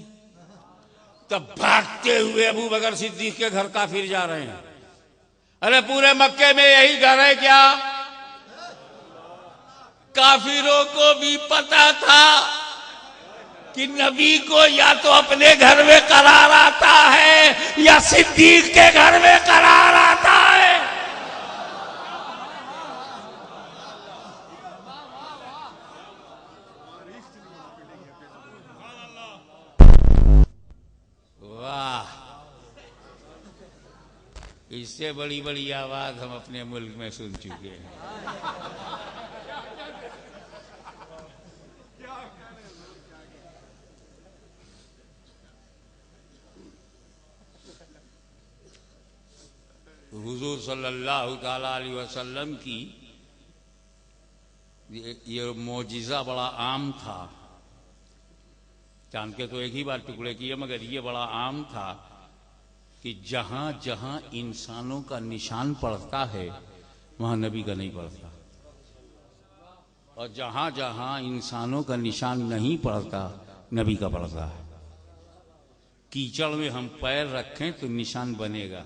तब भागते हुए अबू बकर सिद्दीक के घर काफिर जा रहे हैं। अरे पूरे मक्के में यही घर है क्या? काफिरों को भी पता था कि नबी को या तो अपने घर में करार आता है या सिद्दीक के घर में करार आता है। वाह, इससे बड़ी बड़ी आवाज हम अपने मुल्क में सुन चुके हैं। हुजूर सल्लल्लाहु ताला अलैहि वसल्लम की ये मोजिज़ा बड़ा आम था। चांद के तो एक ही बार टुकड़े किए, मगर ये बड़ा आम था कि जहां जहां इंसानों का निशान पड़ता है वहां नबी का नहीं पड़ता, और जहां जहां इंसानों का निशान नहीं पड़ता नबी का पड़ता है। कीचड़ में हम पैर रखें तो निशान बनेगा,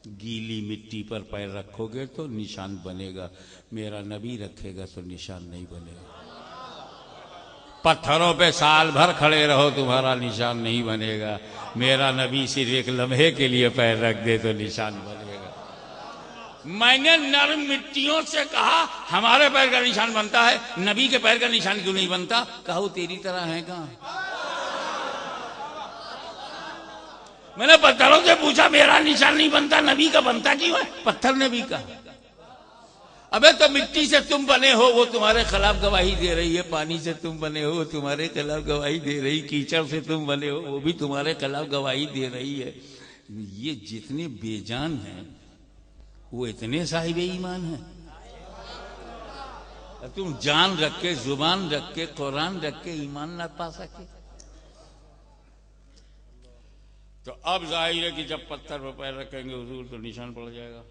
गीली मिट्टी पर पैर रखोगे तो निशान बनेगा। मेरा नबी रखेगा तो निशान नहीं बनेगा। पत्थरों पे साल भर खड़े रहो तुम्हारा निशान नहीं बनेगा। मेरा नबी सिर्फ एक लम्हे के लिए पैर रख दे तो निशान बनेगा। मैंने नर्म मिट्टियों से कहा हमारे पैर का निशान बनता है, नबी के पैर का निशान क्यों नहीं बनता? कहो तेरी तरह है कहां? मैंने पत्थरों से पूछा मेरा निशान नहीं बनता, नबी का बनता क्यों है? पत्थर नबी का। अबे तो मिट्टी से तुम बने हो वो तुम्हारे खिलाफ गवाही दे रही है, पानी से तुम बने हो वो तुम्हारे खिलाफ गवाही दे रही, कीचड़ से तुम बने हो वो भी तुम्हारे खिलाफ गवाही दे रही है। ये जितने बेजान हैं वो इतने साहिब ईमान हैं। तुम जान रख के, जुबान रख के, कुरान रख के ईमान ना पा सके। तो अब जाहिर है कि जब पत्थर पर पैर रखेंगे हुजूर तो निशान पड़ जाएगा।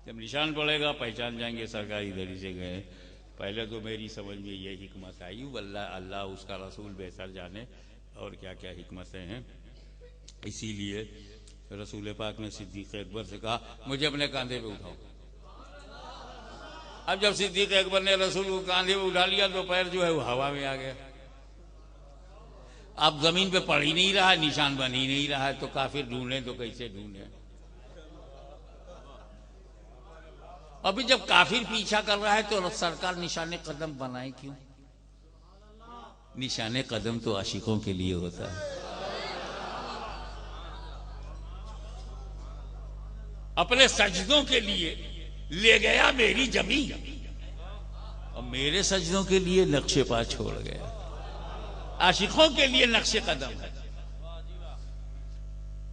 जब निशान पड़ेगा पहचान जाएंगे सरकार इधर ही से गए। पहले तो मेरी समझ में ये हिकमत आई, अल्लाह उसका रसूल बेहतर जाने और क्या क्या हिकमतें हैं। इसीलिए रसूल पाक ने सिद्दीक अकबर से कहा मुझे अपने कंधे पे उठाओ। अब जब सिद्दीक अकबर ने रसूल को कंधे पे उठा लिया तो पैर जो है वो हवा में आ गया। अब जमीन पे पड़ ही नहीं रहा, निशान बन ही नहीं रहा है, तो काफिर ढूंढे तो कैसे ढूंढे? अभी जब काफिर पीछा कर रहा है तो सरकार निशाने कदम बनाए क्यों? निशाने कदम तो आशिकों के लिए होता है। अपने सजदों के लिए ले गया मेरी जमीन और मेरे सजदों के लिए नक्शे पा छोड़ गया। आशिकों के लिए नक्शे कदम है।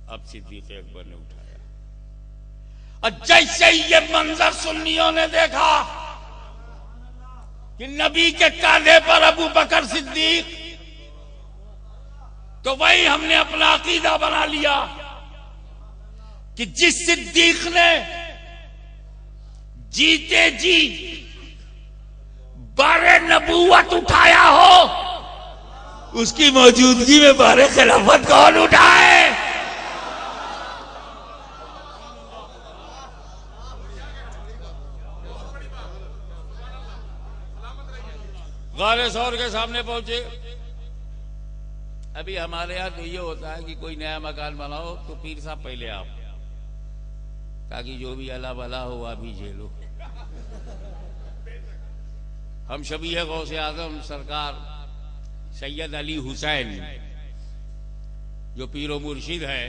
अब सिद्दीक अकबर ने उठाया और जैसे ही ये मंजर सुन्नियों ने देखा कि नबी के कांधे पर अबू बकर सिद्दीक, तो वही हमने अपना अकीदा बना लिया कि जिस सिद्दीक ने जीते जी बारे नबूवत उठाया हो, उसकी मौजूदगी में बारे खिलाफत कौन उठाए? गारे सौर के सामने पहुंचे। अभी हमारे यहां तो ये होता है कि कोई नया मकान बनाओ तो पीर साहब पहले आओ, ताकि जो भी अला बला हो वह भी झेलो। हम शबीह गौसे आजम सरकार सैयद अली हुसैन, जो पीरो मुर्शिद है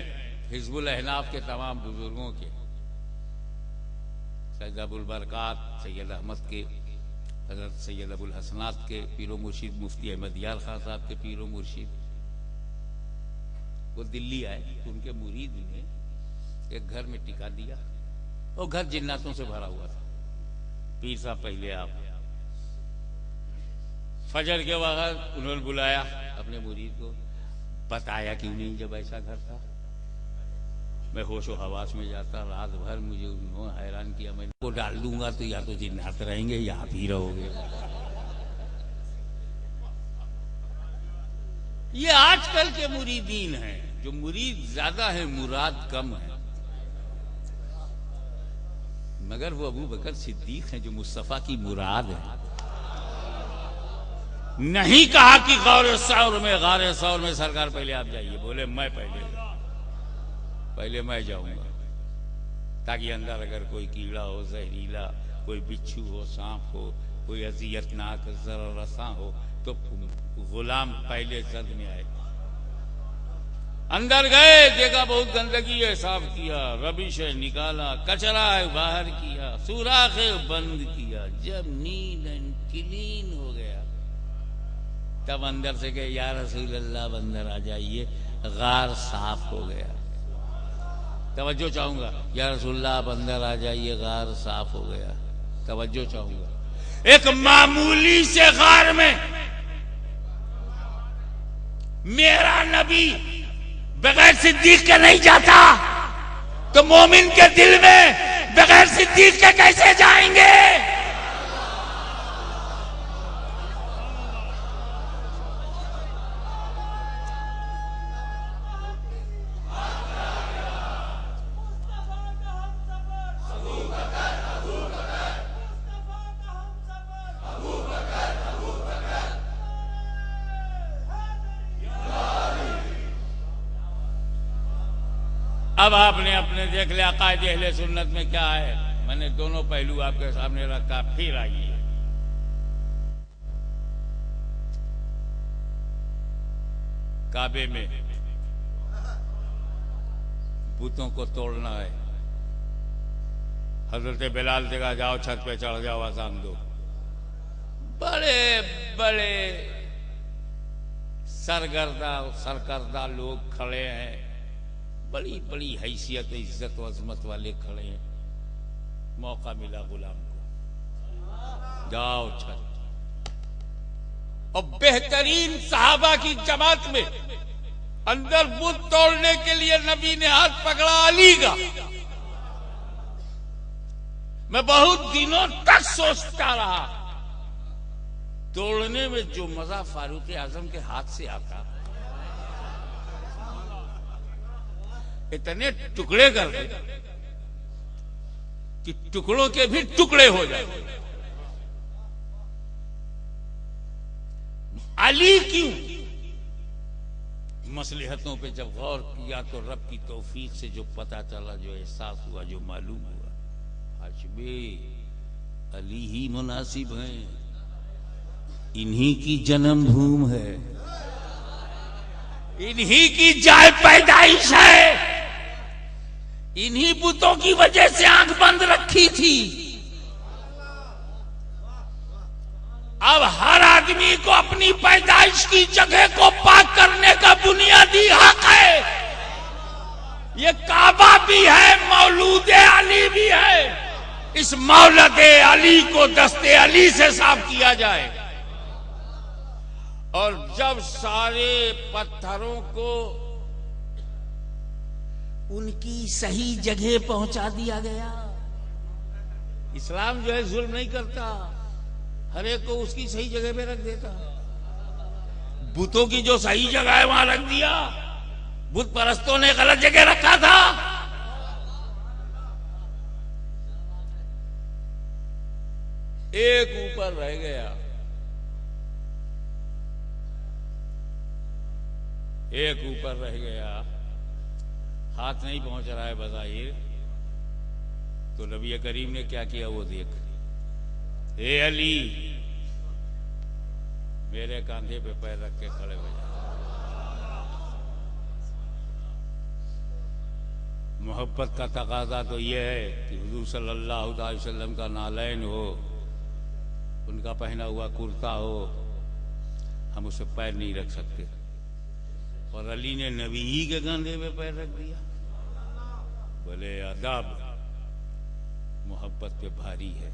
हिजबुल अहनाफ के तमाम बुजुर्गों के, सैयद अबुल बरकात, सैयद अहमद के, हजरत सैयद अबुल हसनात के पीरो मुर्शिद, मुफ्ती अहमद यार खान साहब के पीरो मुर्शिद, वो दिल्ली आए तो उनके मुरीद ने एक घर में टिका दिया। वो घर जिन्नातों से भरा हुआ था। पीर साहब पहले आप। फजर के वक्त उन्होंने बुलाया अपने मुरीद को, बताया क्यों नहीं जब ऐसा घर था। मैं होशो हवास में जाता, रात भर मुझे उन्होंने हैरान किया। मैं को डाल दूंगा तो या तो जिन्नात रहेंगे या आप ही रहोगे। ये आजकल के मुरीदीन हैं, जो मुरीद ज्यादा है मुराद कम है। मगर वो अबू बकर सिद्दीक हैं जो मुस्तफा की मुराद है। नहीं कहा कि गारे सौर में सरकार पहले आप जाइए, बोले मैं पहले मैं जाऊंगा, ताकि अंदर अगर कोई कीड़ा हो, जहरीला, कोई बिच्छू हो, सांप हो, कोई अजियतनाक जरा रसा हो, तो गुलाम पहले जद में आए। अंदर गए, देखा बहुत गंदगी है, साफ किया, रबिश है निकाला, कचरा है बाहर किया, सुराख है बंद किया। जब नीट एंड क्लीन हो गया तब अंदर से गए, या रसूल अल्लाह अंदर आ जाइए, गार साफ हो गया। तवज्जो चाहूंगा, या रसूलुल्लाह आप अंदर आ जाइए, गार साफ हो गया। तवज्जो चाहूंगा। एक मामूली से गार में मेरा नबी बगैर सिद्दीक के नहीं जाता, तो मोमिन के दिल में बगैर सिद्दीक के कैसे जाएंगे? अब आपने अपने देख लिया कायद अहले सुन्नत में क्या है। मैंने दोनों पहलू आपके सामने रखा। फिर आइए, काबे में बुतों को तोड़ना है। हजरत बिलाल से कहा जाओ छत पे चढ़ जाओ, अजान दो। बड़े बड़े सरकर्दा लोग खड़े हैं, बड़ी बड़ी हैसियत इज्जत व अजमत वाले खड़े हैं। मौका मिला गुलाम को, जाओ छत। और बेहतरीन सहाबा की जमात में अंदर बुत तोड़ने के लिए नबी ने हाथ पकड़ा अली का। मैं बहुत दिनों तक सोचता रहा, तोड़ने में जो मजा फारूक आजम के हाथ से आता, इतने टुकड़े कर दे कि टुकड़ों के भी टुकड़े हो जाए। अली क्यों? मसलहतों पे जब गौर किया तो रब की तौफीक से जो पता चला, जो एहसास हुआ, जो मालूम हुआ, हशबे अली ही मुनासिब हैं, इन्हीं की जन्म भूमि है, इन्हीं की जाए पैदाइश है, इन्हीं बुतों की वजह से आंख बंद रखी थी। अब हर आदमी को अपनी पैदाइश की जगह को पाक करने का बुनियादी हक है। ये काबा भी है, मौलूद अली भी है। इस मौलद अली को दस्ते अली से साफ किया जाए। और जब सारे पत्थरों को उनकी सही जगह पहुंचा दिया गया, इस्लाम जो है जुल्म नहीं करता, हर एक को उसकी सही जगह पे रख देता। बुतों की जो सही जगह है वहां रख दिया, बुत परस्तों ने गलत जगह रखा था। एक ऊपर रह गया, एक ऊपर रह गया, हाथ नहीं पहुंच रहा है बज़ाहिर। तो नबी करीम ने क्या किया वो देख। ए अली, मेरे कांधे पे पैर रख के खड़े हो जा। मोहब्बत का तकाजा तो यह है कि हुजूर सल्लल्लाहु अलैहि वसल्लम का नालैन हो, उनका पहना हुआ कुर्ता हो, हम उसे पैर नहीं रख सकते। और अली ने नबी ही के कंधे पे पैर रख दिया। बोले अदब मोहब्बत पे भारी है।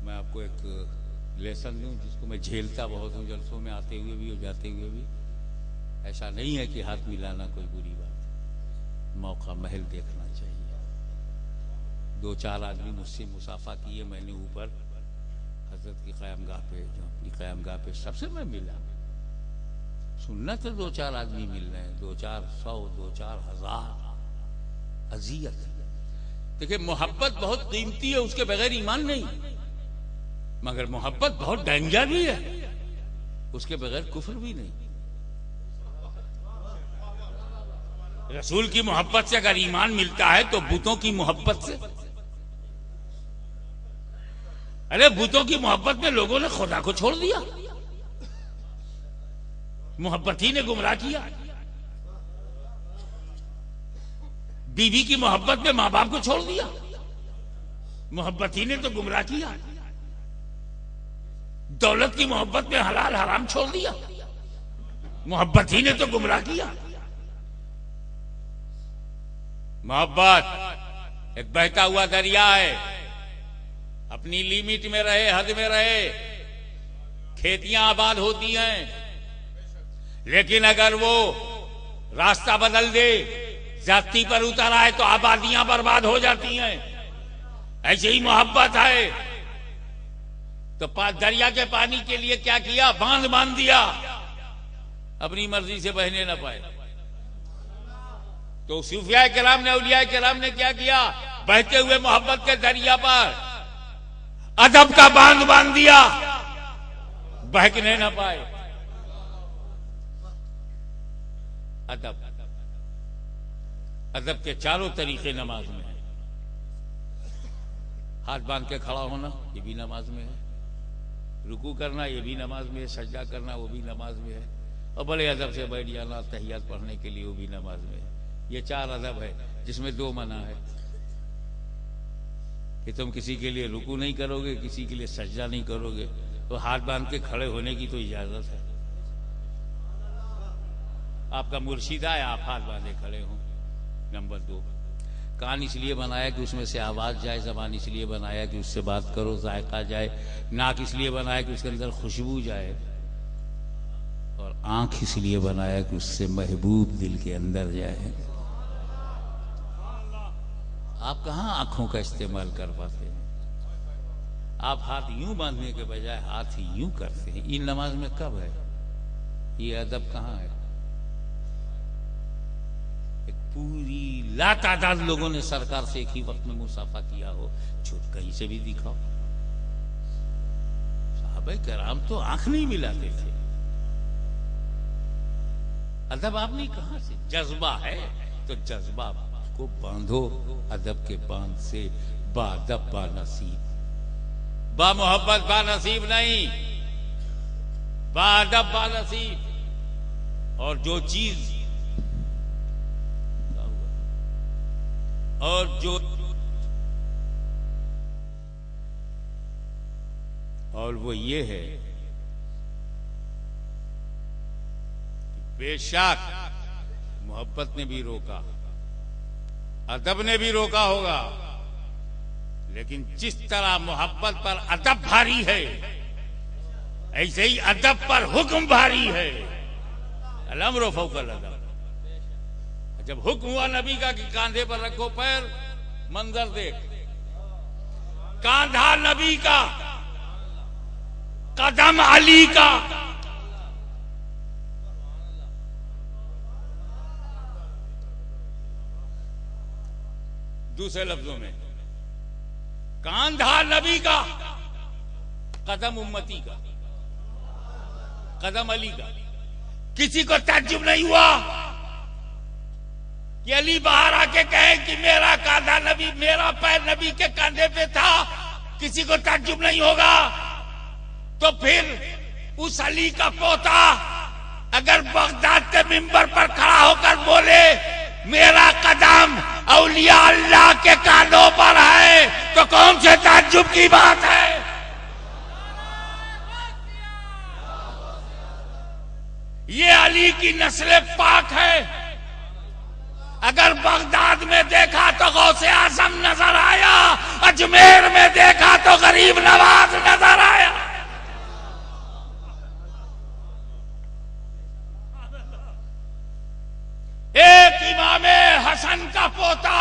मैं आपको एक लेसन दूं जिसको मैं झेलता बहुत हूं, जलसों में आते हुए भी और जाते हुए भी। ऐसा नहीं है कि हाथ मिलाना कोई बुरी बात है, मौका महल देखना चाहिए। 2-4 आदमी मुझसे मुसाफा किए, मैंने ऊपर हजरत की क़यामगाह पे, जो अपनी क़यामगाह पे सबसे मैं मिला। सुन्नत है 2-4 आदमी मिल रहे हैं, 2-400, 2-4 हजार। अजियत देखिए, मोहब्बत बहुत कीमती है, उसके बगैर ईमान नहीं। मगर मोहब्बत बहुत डेंजर भी है, उसके बगैर कुफ्र भी नहीं। रसूल की मोहब्बत से अगर ईमान मिलता है तो बुतों की मोहब्बत से, अरे बुतों की मोहब्बत में लोगों ने खुदा को छोड़ दिया, मोहब्बत ही ने गुमराह किया। बीवी की मोहब्बत में मां बाप को छोड़ दिया, मोहब्बत ही ने तो गुमराह किया। दौलत की मोहब्बत में हलाल हराम छोड़ दिया, मोहब्बत ही ने तो गुमराह किया। मोहब्बत एक बहता हुआ दरिया है, अपनी लिमिट में रहे, हद में रहे। खेतियां आबाद होती हैं, लेकिन अगर वो रास्ता बदल दे, जाती पर उतर आए तो आबादियां बर्बाद हो जाती हैं। ऐसे ही मोहब्बत है। तो दरिया के पानी के लिए क्या किया? बांध बांध दिया, अपनी मर्जी से बहने न पाए। तो सूफिया किराम ने, औलिया किराम ने क्या किया? बहते हुए मोहब्बत के दरिया पर अदब का बांध बांध दिया, बहकने न पाए। अदब, अदब के चारों तरीके नमाज में है। हाथ बांध के खड़ा होना ये भी नमाज में है, रुकू करना ये भी नमाज में है, सजदा करना वो भी नमाज में है, और बड़े अदब से बैठ जाना तहियात पढ़ने के लिए वो भी नमाज में है। ये 4 अदब है, जिसमें 2 मना है कि तुम किसी के लिए रुकू नहीं करोगे, किसी के लिए सजदा नहीं करोगे। तो हाथ बांध के खड़े होने की तो इजाजत है। आपका मुर्शिदा है, आप हाथ बांधे खड़े हों। नंबर 2, कान इसलिए बनाया कि उसमें से आवाज जाए, जबान इसलिए बनाया कि उससे बात करो, जायका जाए, नाक इसलिए बनाया कि उसके अंदर खुशबू जाए, और आंख इसलिए बनाया कि उससे महबूब दिल के अंदर जाए। आप कहां आंखों का इस्तेमाल कर पाते हैं? आप हाथ यूं बांधने के बजाय हाथ यूं करते हैं। इन नमाज में कब है ये अदब? कहां है? पूरी लातादाद लोगों ने सरकार से एक ही वक्त में मुसाफा किया हो, झूठ कहीं से भी दिखाओ। साहबे कराम तो आंख नहीं मिलाते थे। अदब आपने कहां से? जज्बा है तो जज्बा को बांधो अदब के बांध से। बादब बा नसीब, बा मोहब्बत बा नसीब नहीं, बादब बा नसीब। और जो चीज और वो ये है, बेशक मोहब्बत ने भी रोका, अदब ने भी रोका होगा, लेकिन जिस तरह मोहब्बत पर अदब भारी है, ऐसे ही अदब पर हुक्म भारी है। अल-अम्रु फौकल अदब। जब हुक्म हुआ नबी का कि कांधे पर रखो पैर, मंजर देख, कांधा नबी का, कदम अली का। दूसरे लफ्जों में, कांधा नबी का, कदम उम्मती का, कदम अली का। किसी को ताज्जुब नहीं हुआ कि अली बाहर आके कहे कि मेरा कांधा नबी, मेरा पैर नबी के कांधे पे था। किसी को ताज्जुब नहीं होगा। तो फिर उस अली का पोता अगर बगदाद के मिंबर पर खड़ा होकर बोले मेरा कदम औलिया अल्लाह के कानों पर है, तो कौन से ताज्जुब की बात है? ये अली की नस्ल पाक है। अगर बगदाद में देखा तो गौसे आजम नजर आया, अजमेर में देखा तो गरीब नवाज नजर आया। एक इमामे हसन का पोता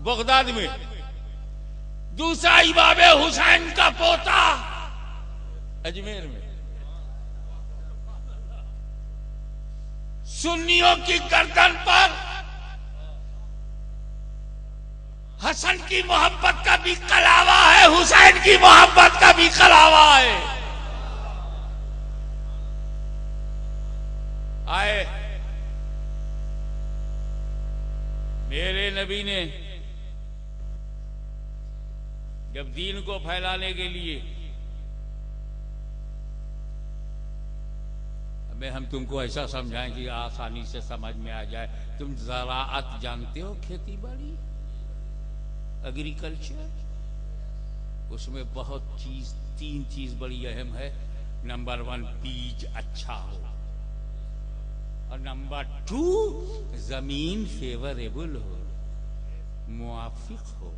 बगदाद में, दूसरा इमामे हुसैन का पोता अजमेर में। सुन्नियों की गर्दन पर हसन की मोहब्बत का भी कलावा है, हुसैन की मोहब्बत का भी कलावा है। आए मेरे नबी ने जब दीन को फैलाने के लिए, हम तुमको ऐसा समझाएं कि आसानी से समझ में आ जाए। तुम ज़राअत जानते हो, खेती बाड़ी, एग्रीकल्चर, उसमें बहुत चीज, 3 चीज बड़ी अहम है। नंबर 1 बीज अच्छा हो, और नंबर 2 जमीन फेवरेबल हो, मुआफिक हो,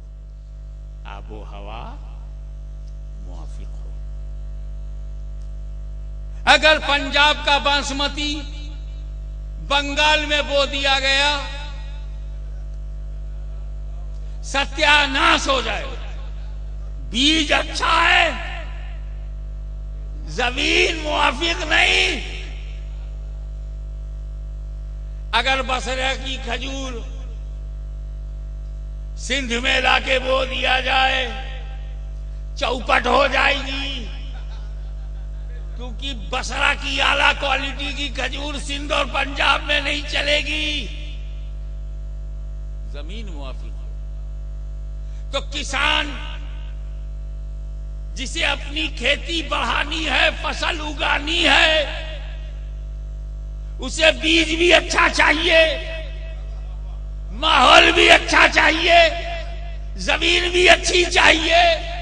आबो हवा मुआफिक हो। अगर पंजाब का बासमती बंगाल में बो दिया गया, सत्यानाश हो जाएगा। बीज अच्छा है, जमीन मुआफिक नहीं। अगर बसरा की खजूर सिंध में लाके बो दिया जाए, चौपट हो जाएगी, क्योंकि बसरा की आला क्वालिटी की खजूर सिंध और पंजाब में नहीं चलेगी। जमीन मुआफिक हो। तो किसान जिसे अपनी खेती बढ़ानी है, फसल उगानी है, उसे बीज भी अच्छा चाहिए, माहौल भी अच्छा चाहिए, जमीन भी अच्छी चाहिए।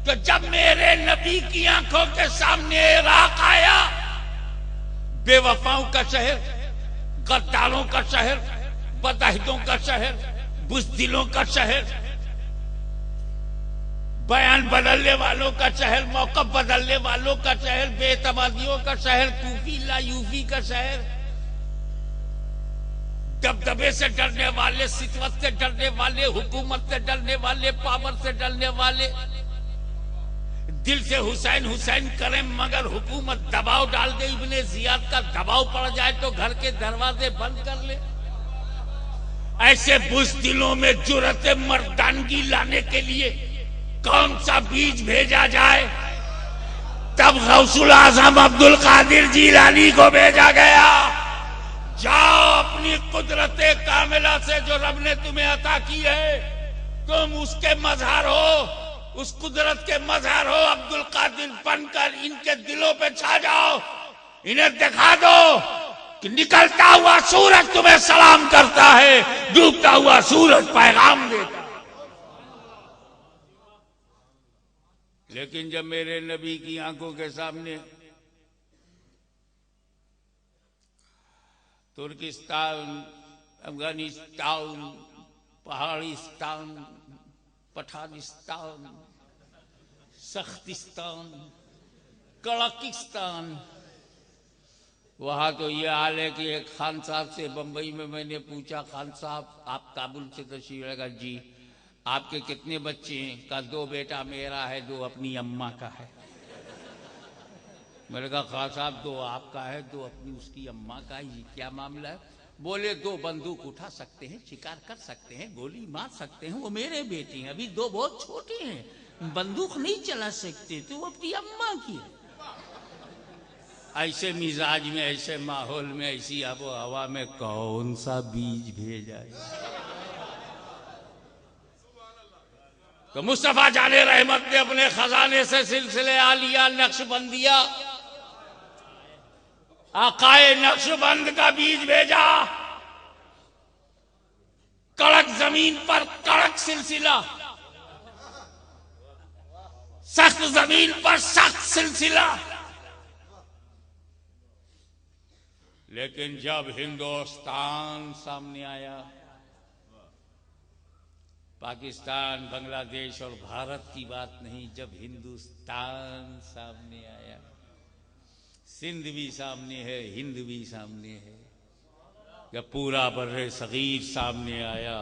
तो जब मेरे नबी की आंखों के सामने इराक आया, बेवफाओं का शहर, गद्दारों का शहर, बदअहदों का शहर, बुज़दिलों का शहर, बयान बदलने वालों का शहर, मौका बदलने वालों का शहर, बेतमादियों का शहर, तूफी लायूफी का शहर, दबदबे से डरने वाले, सितवत से डरने वाले, हुकूमत से डरने वाले, पावर से डरने वाले, दिल से हुसैन हुसैन करें मगर हुकूमत दबाव डाल दे, इब्ने जियाद का दबाव पड़ जाए तो घर के दरवाजे बंद कर ले। ऐसे बुज़दिलों में जुर्रत मर्दानगी लाने के लिए कौन सा बीज भेजा जाए? तब गौसुल आज़म अब्दुल कादिर जीलानी को भेजा गया। जाओ अपनी कुदरते कामिला से जो रब ने तुम्हें अता की है, तुम उसके मजहर हो, उस कुदरत के मजहर हो। अब्दुल कादिर बनकर इनके दिलों पे छा जाओ, इन्हें दिखा दो कि निकलता हुआ सूरज तुम्हें सलाम करता है, डूबता हुआ सूरज पैगाम देता है। लेकिन जब मेरे नबी की आंखों के सामने तुर्किस्तान, अफगानिस्तान, पहाड़िस्तान, पठानिस्तान, सख्तिस्तान, कड़किस्तान, वहां तो ये हाल है कि एक खान साहब से बंबई में मैंने पूछा, खान साहब आप काबुल से तशरीफ लगा, जी आपके कितने बच्चे हैं? का 2 बेटा मेरा है, 2 अपनी अम्मा का है। मैंने कहा खान साहब 2 आपका है, 2 अपनी उसकी अम्मा का है, ये क्या मामला है? बोले 2 बंदूक उठा सकते हैं, शिकार कर सकते हैं, गोली मार सकते हैं, वो मेरे बेटे हैं, अभी 2 बहुत छोटे हैं, बंदूक नहीं चला सकते, तो वो अपनी अम्मा की है। ऐसे मिजाज में, ऐसे माहौल में, ऐसी आबो हवा में कौन सा बीज भेजा है? तो मुस्तफा जाने रहमत ने अपने खजाने से सिलसिले आलिया नक्शबंदिया, आकाए नक्शबंद का बीज भेजा। कड़क जमीन पर कड़क सिलसिला, सख्त जमीन पर सख्त सिलसिला। लेकिन जब हिंदुस्तान सामने आया, पाकिस्तान, बांग्लादेश और भारत की बात नहीं, जब हिंदुस्तान सामने आया, सिंध भी सामने है, हिंद भी सामने है, जब पूरा बर्रे सगीर सामने आया,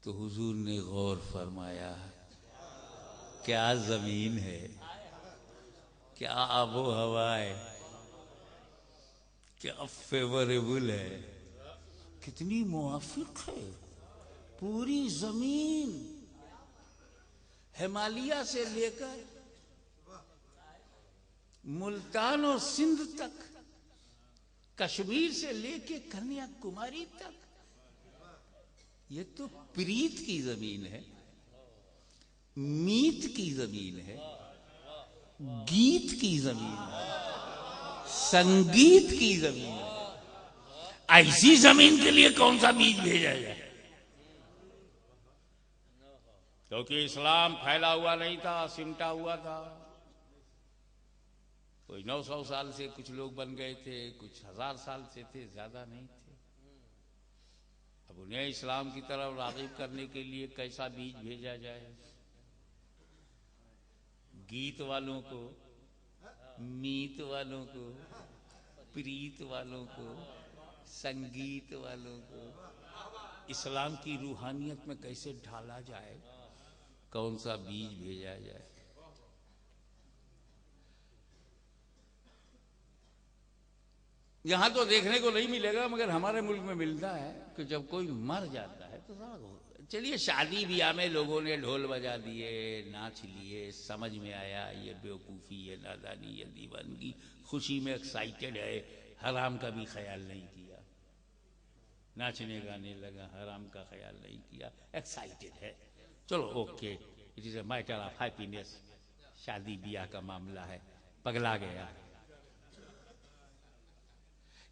तो हुजूर ने गौर फरमाया, क्या जमीन है, क्या आबो हवा है, क्या फेवरेबल है, कितनी मुआफिक है। पूरी जमीन हिमालय से लेकर मुल्तान और सिंध तक, कश्मीर से लेकर कन्याकुमारी तक, ये तो प्रीत की जमीन है, मीत की जमीन है, गीत की जमीन है, संगीत की जमीन है। ऐसी जमीन के लिए कौन सा बीज भेजा जाए? क्योंकि इस्लाम फैला हुआ नहीं था, सिमटा हुआ था। कोई 900 साल से कुछ लोग बन गए थे, कुछ 1000 साल से थे, ज्यादा नहीं थे। अब उन्हें इस्लाम की तरफ राग़िब करने के लिए कैसा बीज भेजा जाए? गीत वालों को, मीत वालों को, प्रीत वालों को, संगीत वालों को इस्लाम की रूहानियत में कैसे ढाला जाए, कौन सा बीज भेजा जाए? यहां तो देखने को नहीं मिलेगा, मगर हमारे मुल्क में मिलता है कि जब कोई मर जाता है तो चलिए शादी ब्याह में लोगों ने ढोल बजा दिए, नाच लिए, समझ में आया ये बेवकूफ़ी, ये नादानी, ये दीवानगी, खुशी में एक्साइटेड है, हराम का भी ख्याल नहीं किया, नाचने गाने लगा, हराम का ख्याल नहीं किया, एक्साइटेड है, चलो okay, it is a matter of happiness, शादी ब्याह का मामला है, पगला गया।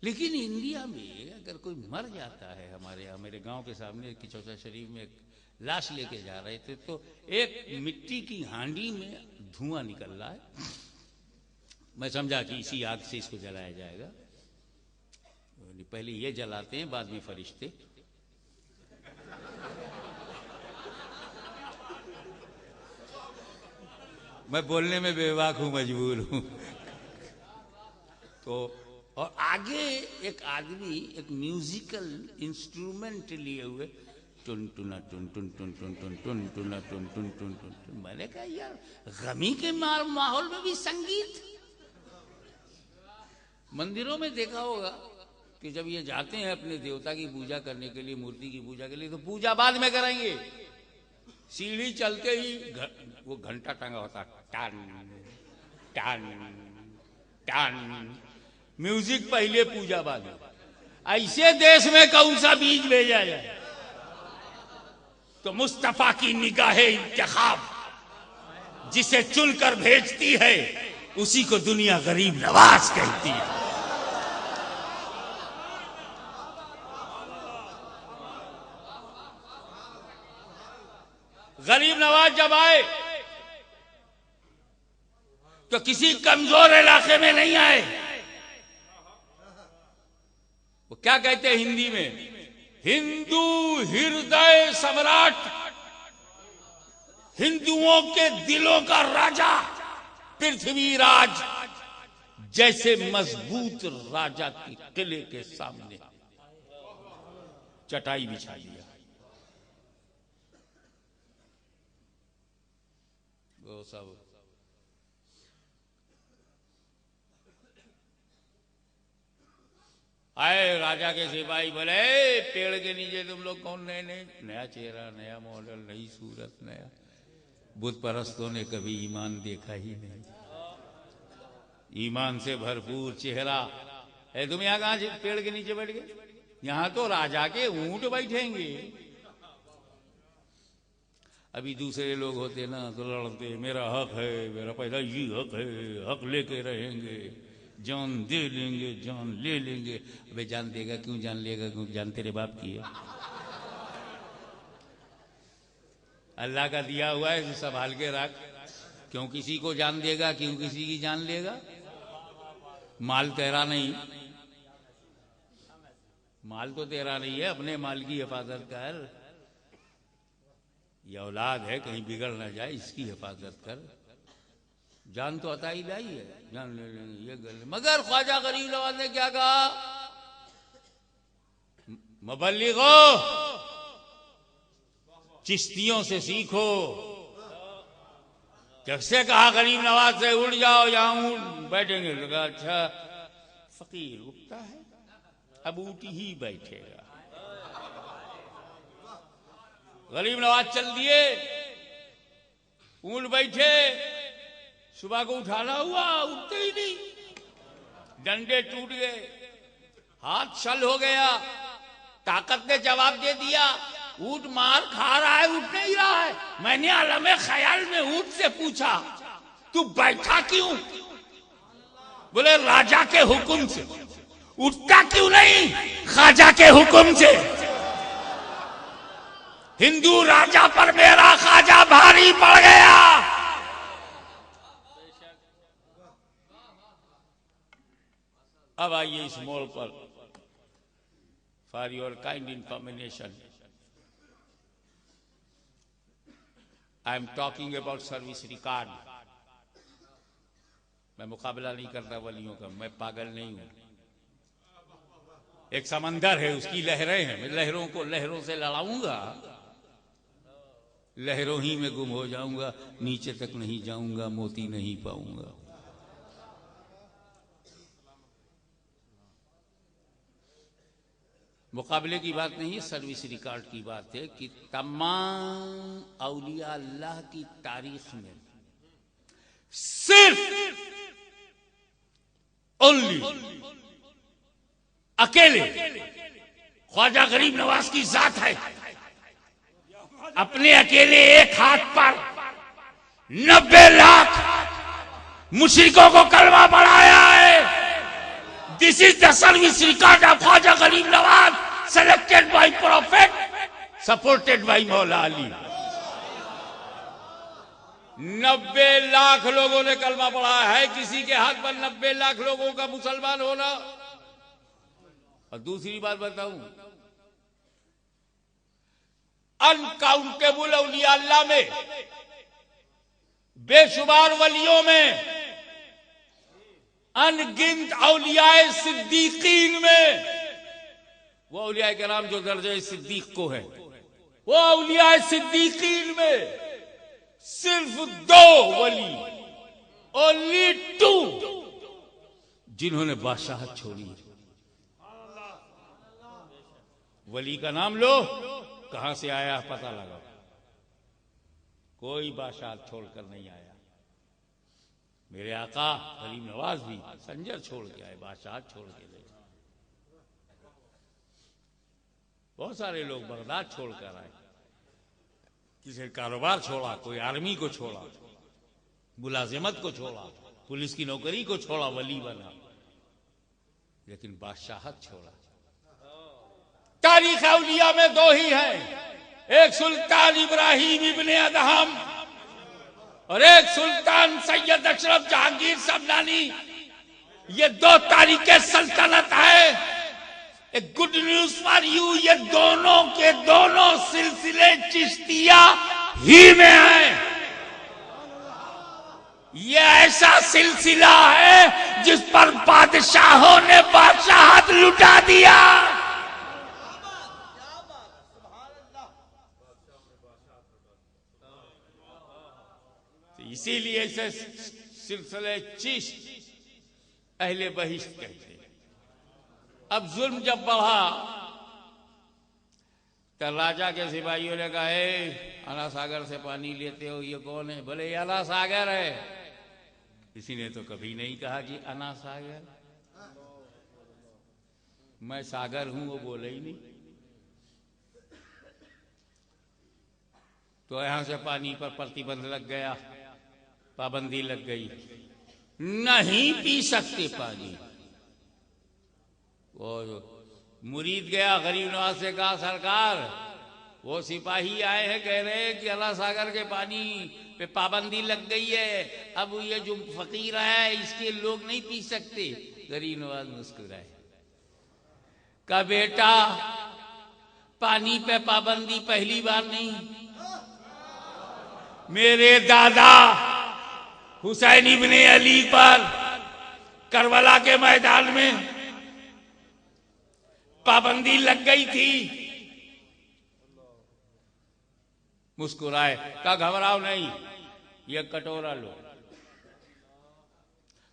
लेकिन इंडिया में अगर कोई मर जाता है, हमारे यहाँ, मेरे गांव के सामने किचौसा शरीफ में एक लाश लेके जा रहे थे, तो एक मिट्टी की हांडी में धुआं निकल रहा है। मैं समझा कि इसी आग से इसको जलाया जाएगा। पहले ये जलाते हैं, बाद में फरिश्ते। मैं बोलने में बेबाक हूं, मजबूर हूं। तो और आगे एक आदमी एक म्यूजिकल इंस्ट्रूमेंट लिए हुए टुन टुना टुन टुन टुन टुन टुन टुन टुना टुन टुन टुन टुन। मैंने कहा यार, गमी के माहौल में भी संगीत। मंदिरों में देखा होगा कि जब ये जाते हैं अपने देवता की पूजा करने के लिए, मूर्ति की पूजा के लिए, तो पूजा बाद में करेंगे, सीढ़ी चलते ही वो घंटा टंगा होता, टान टान टान, म्यूजिक पहले पूजा बाद में। ऐसे देश में कौन सा बीज भेजा जाए? तो मुस्तफा की निगाहे इंतखाब जिसे चुनकर भेजती है, उसी को दुनिया गरीब नवाज कहती है। गरीब नवाज जब आए तो किसी कमजोर इलाके में नहीं आए। वो क्या कहते हैं हिंदी में, हिंदू हृदय सम्राट, हिंदुओं के दिलों का राजा पृथ्वीराज जैसे मजबूत राजा के किले के सामने चटाई बिछा दिया। वो सब आए राजा के सिपाही बोले, पेड़ के नीचे तुम लोग कौन? नया चेहरा, नया मॉडल, नई सूरत, नया। बुत परस्तों ने कभी ईमान देखा ही नहीं। ईमान से भरपूर चेहरा है। तुम यहां कहां पेड़ के नीचे बैठ गए? यहां तो राजा के ऊंट बैठेंगे। अभी दूसरे लोग होते ना तो लड़ते, मेरा हक है, मेरा पैदाइशी हक है, हक लेके रहेंगे, जान दे लेंगे, जान ले लेंगे। अबे जान देगा क्यों, जान लेगा क्यों? जान तेरे बाप की है। अल्लाह का दिया हुआ है, इसे संभाल के रख। क्यों किसी को जान देगा, क्यों किसी की जान लेगा? माल तेरा नहीं, माल तो तेरा नहीं है, अपने माल की हिफाजत कर। ये औलाद है, कहीं बिगड़ ना जाए, इसकी हिफाजत कर। जान तो अता ही लाई है, जान ले लेंगे, ये गल। मगर ख्वाजा गरीब नवाज ने क्या कहा? मुबल्लिगो, चिश्तियों से सीखो। जैसे कहा गरीब नवाज से, उड़ जाओ, यहां बैठेंगे। लगा अच्छा फकीर उठता है, अब ऊटी ही बैठेगा। गरीब नवाज चल दिए, ऊंट बैठे। सुबह को उठाना हुआ, उठते ही नहीं, डंडे टूट गए, हाथ छल हो गया। ताकत ने जवाब दे दिया, ऊंट मार खा रहा है, उठ नहीं रहा है। मैंने आलमे ख्याल में ऊंट से पूछा, तू बैठा क्यों? बोले राजा के हुक्म से। उठता क्यों नहीं? ख्वाजा के हुक्म से। हिंदू राजा पर मेरा ख्वाजा भारी पड़ गया। अब आइए इस मोड़ पर, for your kind information, I am talking about service record. मैं मुकाबला नहीं करता वलियों का, मैं पागल नहीं हूं। एक समंदर है, उसकी लहरें हैं, मैं लहरों को लहरों से लड़ाऊंगा, लहरों ही में गुम हो जाऊंगा, नीचे तक नहीं जाऊंगा, मोती नहीं पाऊंगा। मुकाबले की बात नहीं है, सर्विस रिकॉर्ड की बात है कि तमाम औलिया अल्लाह की तारीख में सिर्फ ओनली अकेले ख्वाजा गरीब नवाज की जात है। अपने अकेले एक हाथ पर 90 लाख मुशरिकों को कलमा पढ़ाया है। This is the service record of Khwaja Garib Nawaz, selected by prophet, supported by मौला अली। 90 लाख लोगों ने कलमा पढ़ा है। किसी के हाथ पर 90 लाख लोगों का मुसलमान होना। और दूसरी बात बताऊं, अनकाउंटेबल औलिया अल्लाह में, बेशुमार वलियों में, अनगिनत औलियाए सिद्दीकीन में, वो औलिया के नाम जो दर्जे सिद्दीक को है, वो औलिया सिद्दीकीन में सिर्फ 2 वली, ओनली 2, जिन्होंने बादशाहत छोड़ी। वली का नाम लो, कहां से आया पता लगाओ। कोई बादशाहत छोड़कर नहीं आया। मेरे आका गरीब नवाज भी संजर छोड़ के आए, बादशाहत छोड़ के नहीं। बहुत सारे लोग बगदाद छोड़कर आए, किसी कारोबार छोड़ा, कोई आर्मी को छोड़ा, मुलाजिमत को छोड़ा, पुलिस की नौकरी को छोड़ा, वली बना, लेकिन बादशाहत छोड़ा। तारीख औलिया में दो ही है, एक सुल्तान इब्राहिम इब्ने अदहम और एक सुल्तान सैयद अशरफ जहांगीर सबनानी। ये दो तारीखें सल्तनत है। एक गुड न्यूज फॉर यू, ये दोनों के दोनों सिलसिले चिश्तिया ही में है। ये ऐसा सिलसिला है जिस पर बादशाहों ने बादशाहत लुटा दिया। इसीलिए इसे सिलसिले चिश्त अहले बहिश्त कहते हैं। अब जुल्म जब बढ़ा तो राजा के सिपाहियों ने कहा, अना सागर से पानी लेते हो, ये कौन है? बोले ये अना सागर है। किसी ने तो कभी नहीं कहा कि अना सागर, मैं सागर हूं, वो बोले ही नहीं। तो यहां से पानी पर प्रतिबंध लग गया, पाबंदी लग गई, नहीं पी सकते पानी। वो मुरीद गया, गरीब नवाज से कहा, सरकार वो सिपाही आए हैं, कह रहे हैं कि अल्लाह सागर के पानी पे पाबंदी लग गई है, अब ये जो फकीर है इसके लोग नहीं पी सकते। गरीब नवाज मुस्कुराए, कहा बेटा पानी पे पाबंदी पहली बार नहीं, मेरे दादा हुसैन इब्ने अली पर करबला के मैदान में पाबंदी लग गई थी। मुस्कुराए, का घबराओ नहीं, ये कटोरा लो,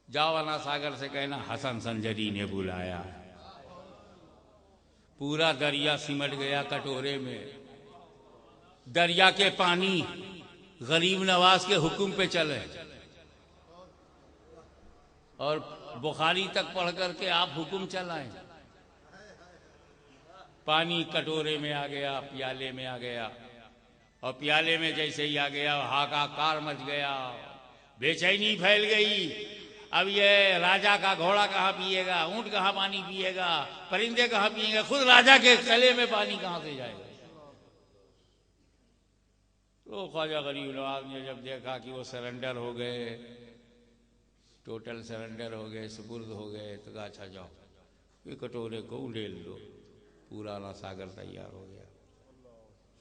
जाओ अना सागर से कहना हसन संजरी ने बुलाया। पूरा दरिया सिमट गया कटोरे में। दरिया के पानी गरीब नवाज के हुक्म पे चले और बुखारी तक पढ़ करके आप हुक्म चलाएं। पानी कटोरे में आ गया, प्याले में आ गया, और प्याले में जैसे ही आ गया हाहाकार मच गया, बेचैनी फैल गई। अब ये राजा का घोड़ा कहाँ पिएगा, ऊंट कहाँ पानी पिएगा, परिंदे कहाँ पिएंगे, खुद राजा के गले में पानी कहाँ से जाएगा। तो ख्वाजा गरीब नवाज ने जब देखा कि वो सरेंडर हो गए, टोटल सरेंडर हो गए, सुपुर्द हो गए, तो कहा अच्छा जाओ ये कटोरे को उड़ेल दो, पूरा अना सागर तैयार हो गया।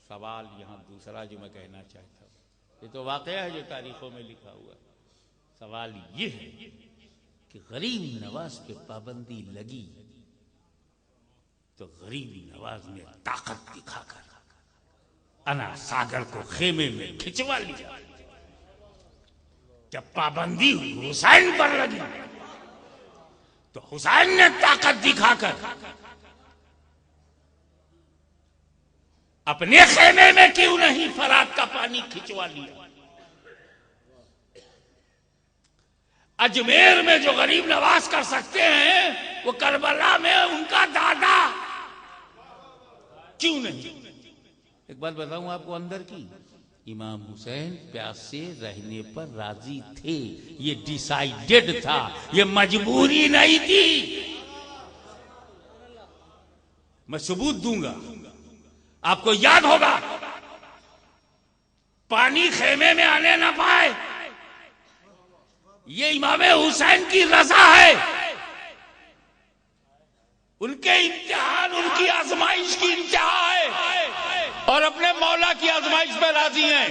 सवाल यहाँ दूसरा जो मैं कहना चाहता हूँ, ये तो वाकया है जो तारीखों में लिखा हुआ है। सवाल ये है कि गरीब नवाज पे पाबंदी लगी तो गरीब नवाज ने ताकत दिखाकर अना सागर को खेमे में खिंचवा लिया। जब पाबंदी हुसैन पर लगी तो हुसैन ने ताकत दिखाकर अपने खेमे में क्यों नहीं फरात का पानी खिंचवा लिया। अजमेर में जो गरीब नवाज कर सकते हैं वो करबला में उनका दादा क्यों नहीं। एक बात बताऊं आपको अंदर की, इमाम हुसैन प्यासे रहने पर राजी थे, ये डिसाइडेड था, ये मजबूरी नहीं थी। मैं सबूत दूंगा, आपको याद होगा पानी खेमे में आने ना पाए, ये इमाम हुसैन की रजा है। उनके इम्तिहान, उनकी आजमाइश की इंतहा है और अपने मौला की आजमाइश पे राजी हैं।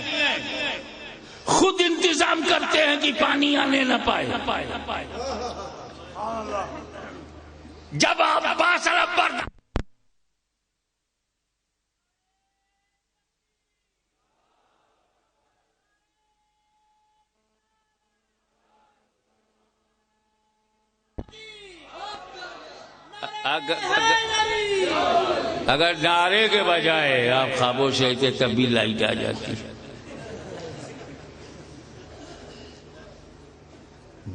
खुद इंतजाम करते हैं कि पानी आने न पाए। जब अब्बास अल-अकबर अगर नारे के बजाय आप खामोश रहते तब भी लाइट आ जाती।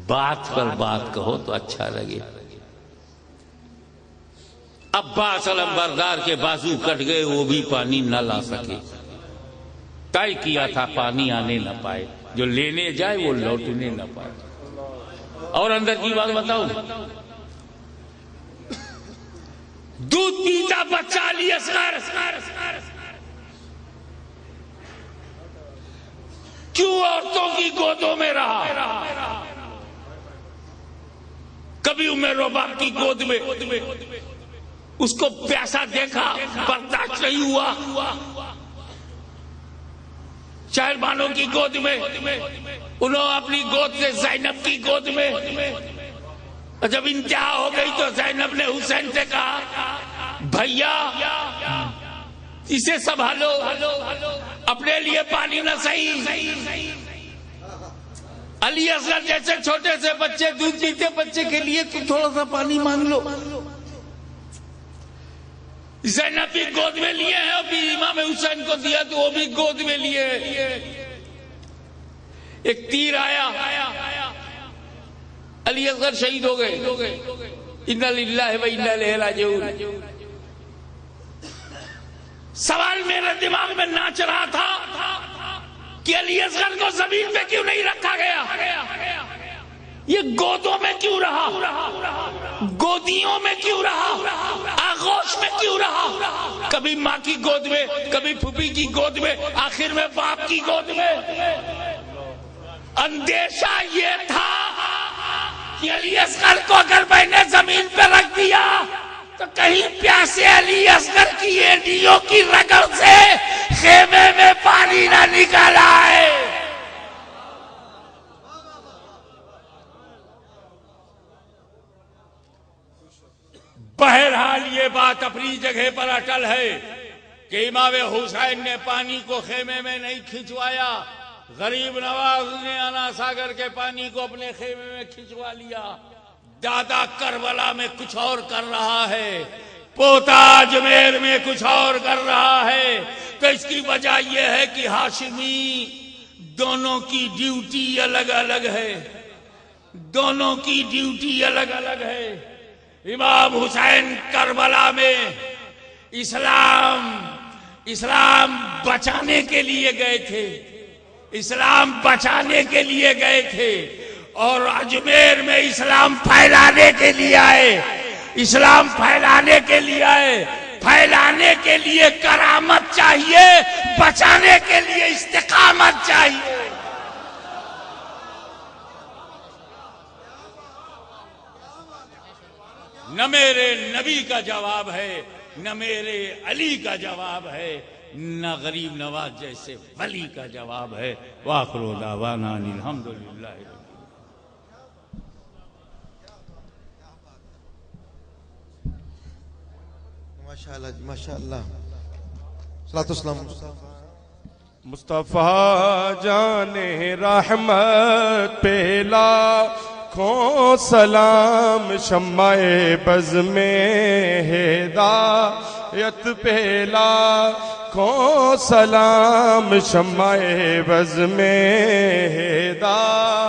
बात पर बात कहो तो अच्छा लगे। अब्बास अलंबरदार के बाजू कट गए, वो भी पानी न ला सके। तय किया था पानी आने न पाए, जो लेने जाए वो लौटने न पाए। और अंदर की बात बताऊं, दूध पीता बच्चा अली असगर क्यों औरतों की गोदों में रहा? कभी उमर रुबाब की गोद में उसको प्यासा देखा, बर्दाश्त नहीं हुआ। शहरबानों की गोद में, उन्होंने अपनी गोद से ज़ैनब की गोद में, जब इंतहा हो गई तो ज़ैनब ने हुसैन से कहा, भैया इसे संभालो, अपने लिए पानी न सही। अली असगर जैसे छोटे से बच्चे, दूध पीते बच्चे के लिए तो थोड़ा सा पानी मांग लो। ज़ैनब भी गोद में लिए हैं, अभी इमाम हुसैन को दिया तो वो भी गोद में लिए। एक तीर आया, अली असगर शहीद हो गए। इन्ना लिल्लाहि व इन्ना इलैहि राजिऊन। सवाल मेरे दिमाग में नाच रहा था कि अली असगर को जमीन पे क्यों नहीं रखा गया? ये गोदों में क्यों रहा? गोदियों में क्यों रहा? आगोश में क्यों रहा? कभी माँ की गोद में, कभी फूफी की गोद में, आखिर में बाप की गोद में। अंदेशा ये था कि अली असगर को अगर मैंने जमीन पे रख दिया तो कहीं प्यासे अली असगर की एडियों की रगड़ से खेमे में पानी ना निकल आए। बहरहाल ये बात अपनी जगह पर अटल है कि इमाम हुसैन ने पानी को खेमे में नहीं खिंचवाया। गरीब नवाज ने अना सागर के पानी को अपने खेमे में खिंचवा लिया। दादा करबला में कुछ और कर रहा है, पोता अजमेर में कुछ और कर रहा है। तो इसकी वजह यह है कि हाशिमी दोनों की ड्यूटी अलग अलग है, दोनों की ड्यूटी अलग अलग है। इमाम हुसैन करबला में इस्लाम बचाने के लिए गए थे, इस्लाम बचाने के लिए गए थे, और अजमेर में इस्लाम फैलाने के लिए आए, इस्लाम फैलाने के लिए आए। फैलाने के लिए करामत चाहिए, बचाने के लिए इस्तिकामत चाहिए। न मेरे नबी का जवाब है, न मेरे अली का जवाब है, न गरीब नवाज जैसे वली का जवाब है। वाखिरु दावाना अनिल हम्दुलिल्लाह। माशाअल्लाह माशाअल्लाह। सलातो सलाम मुस्तफा जाने रहमत पे लाखों सलाम, शम्माए बज़ में हिदायत पे लाखों सलाम, शम्माए बज़ में हिदायत।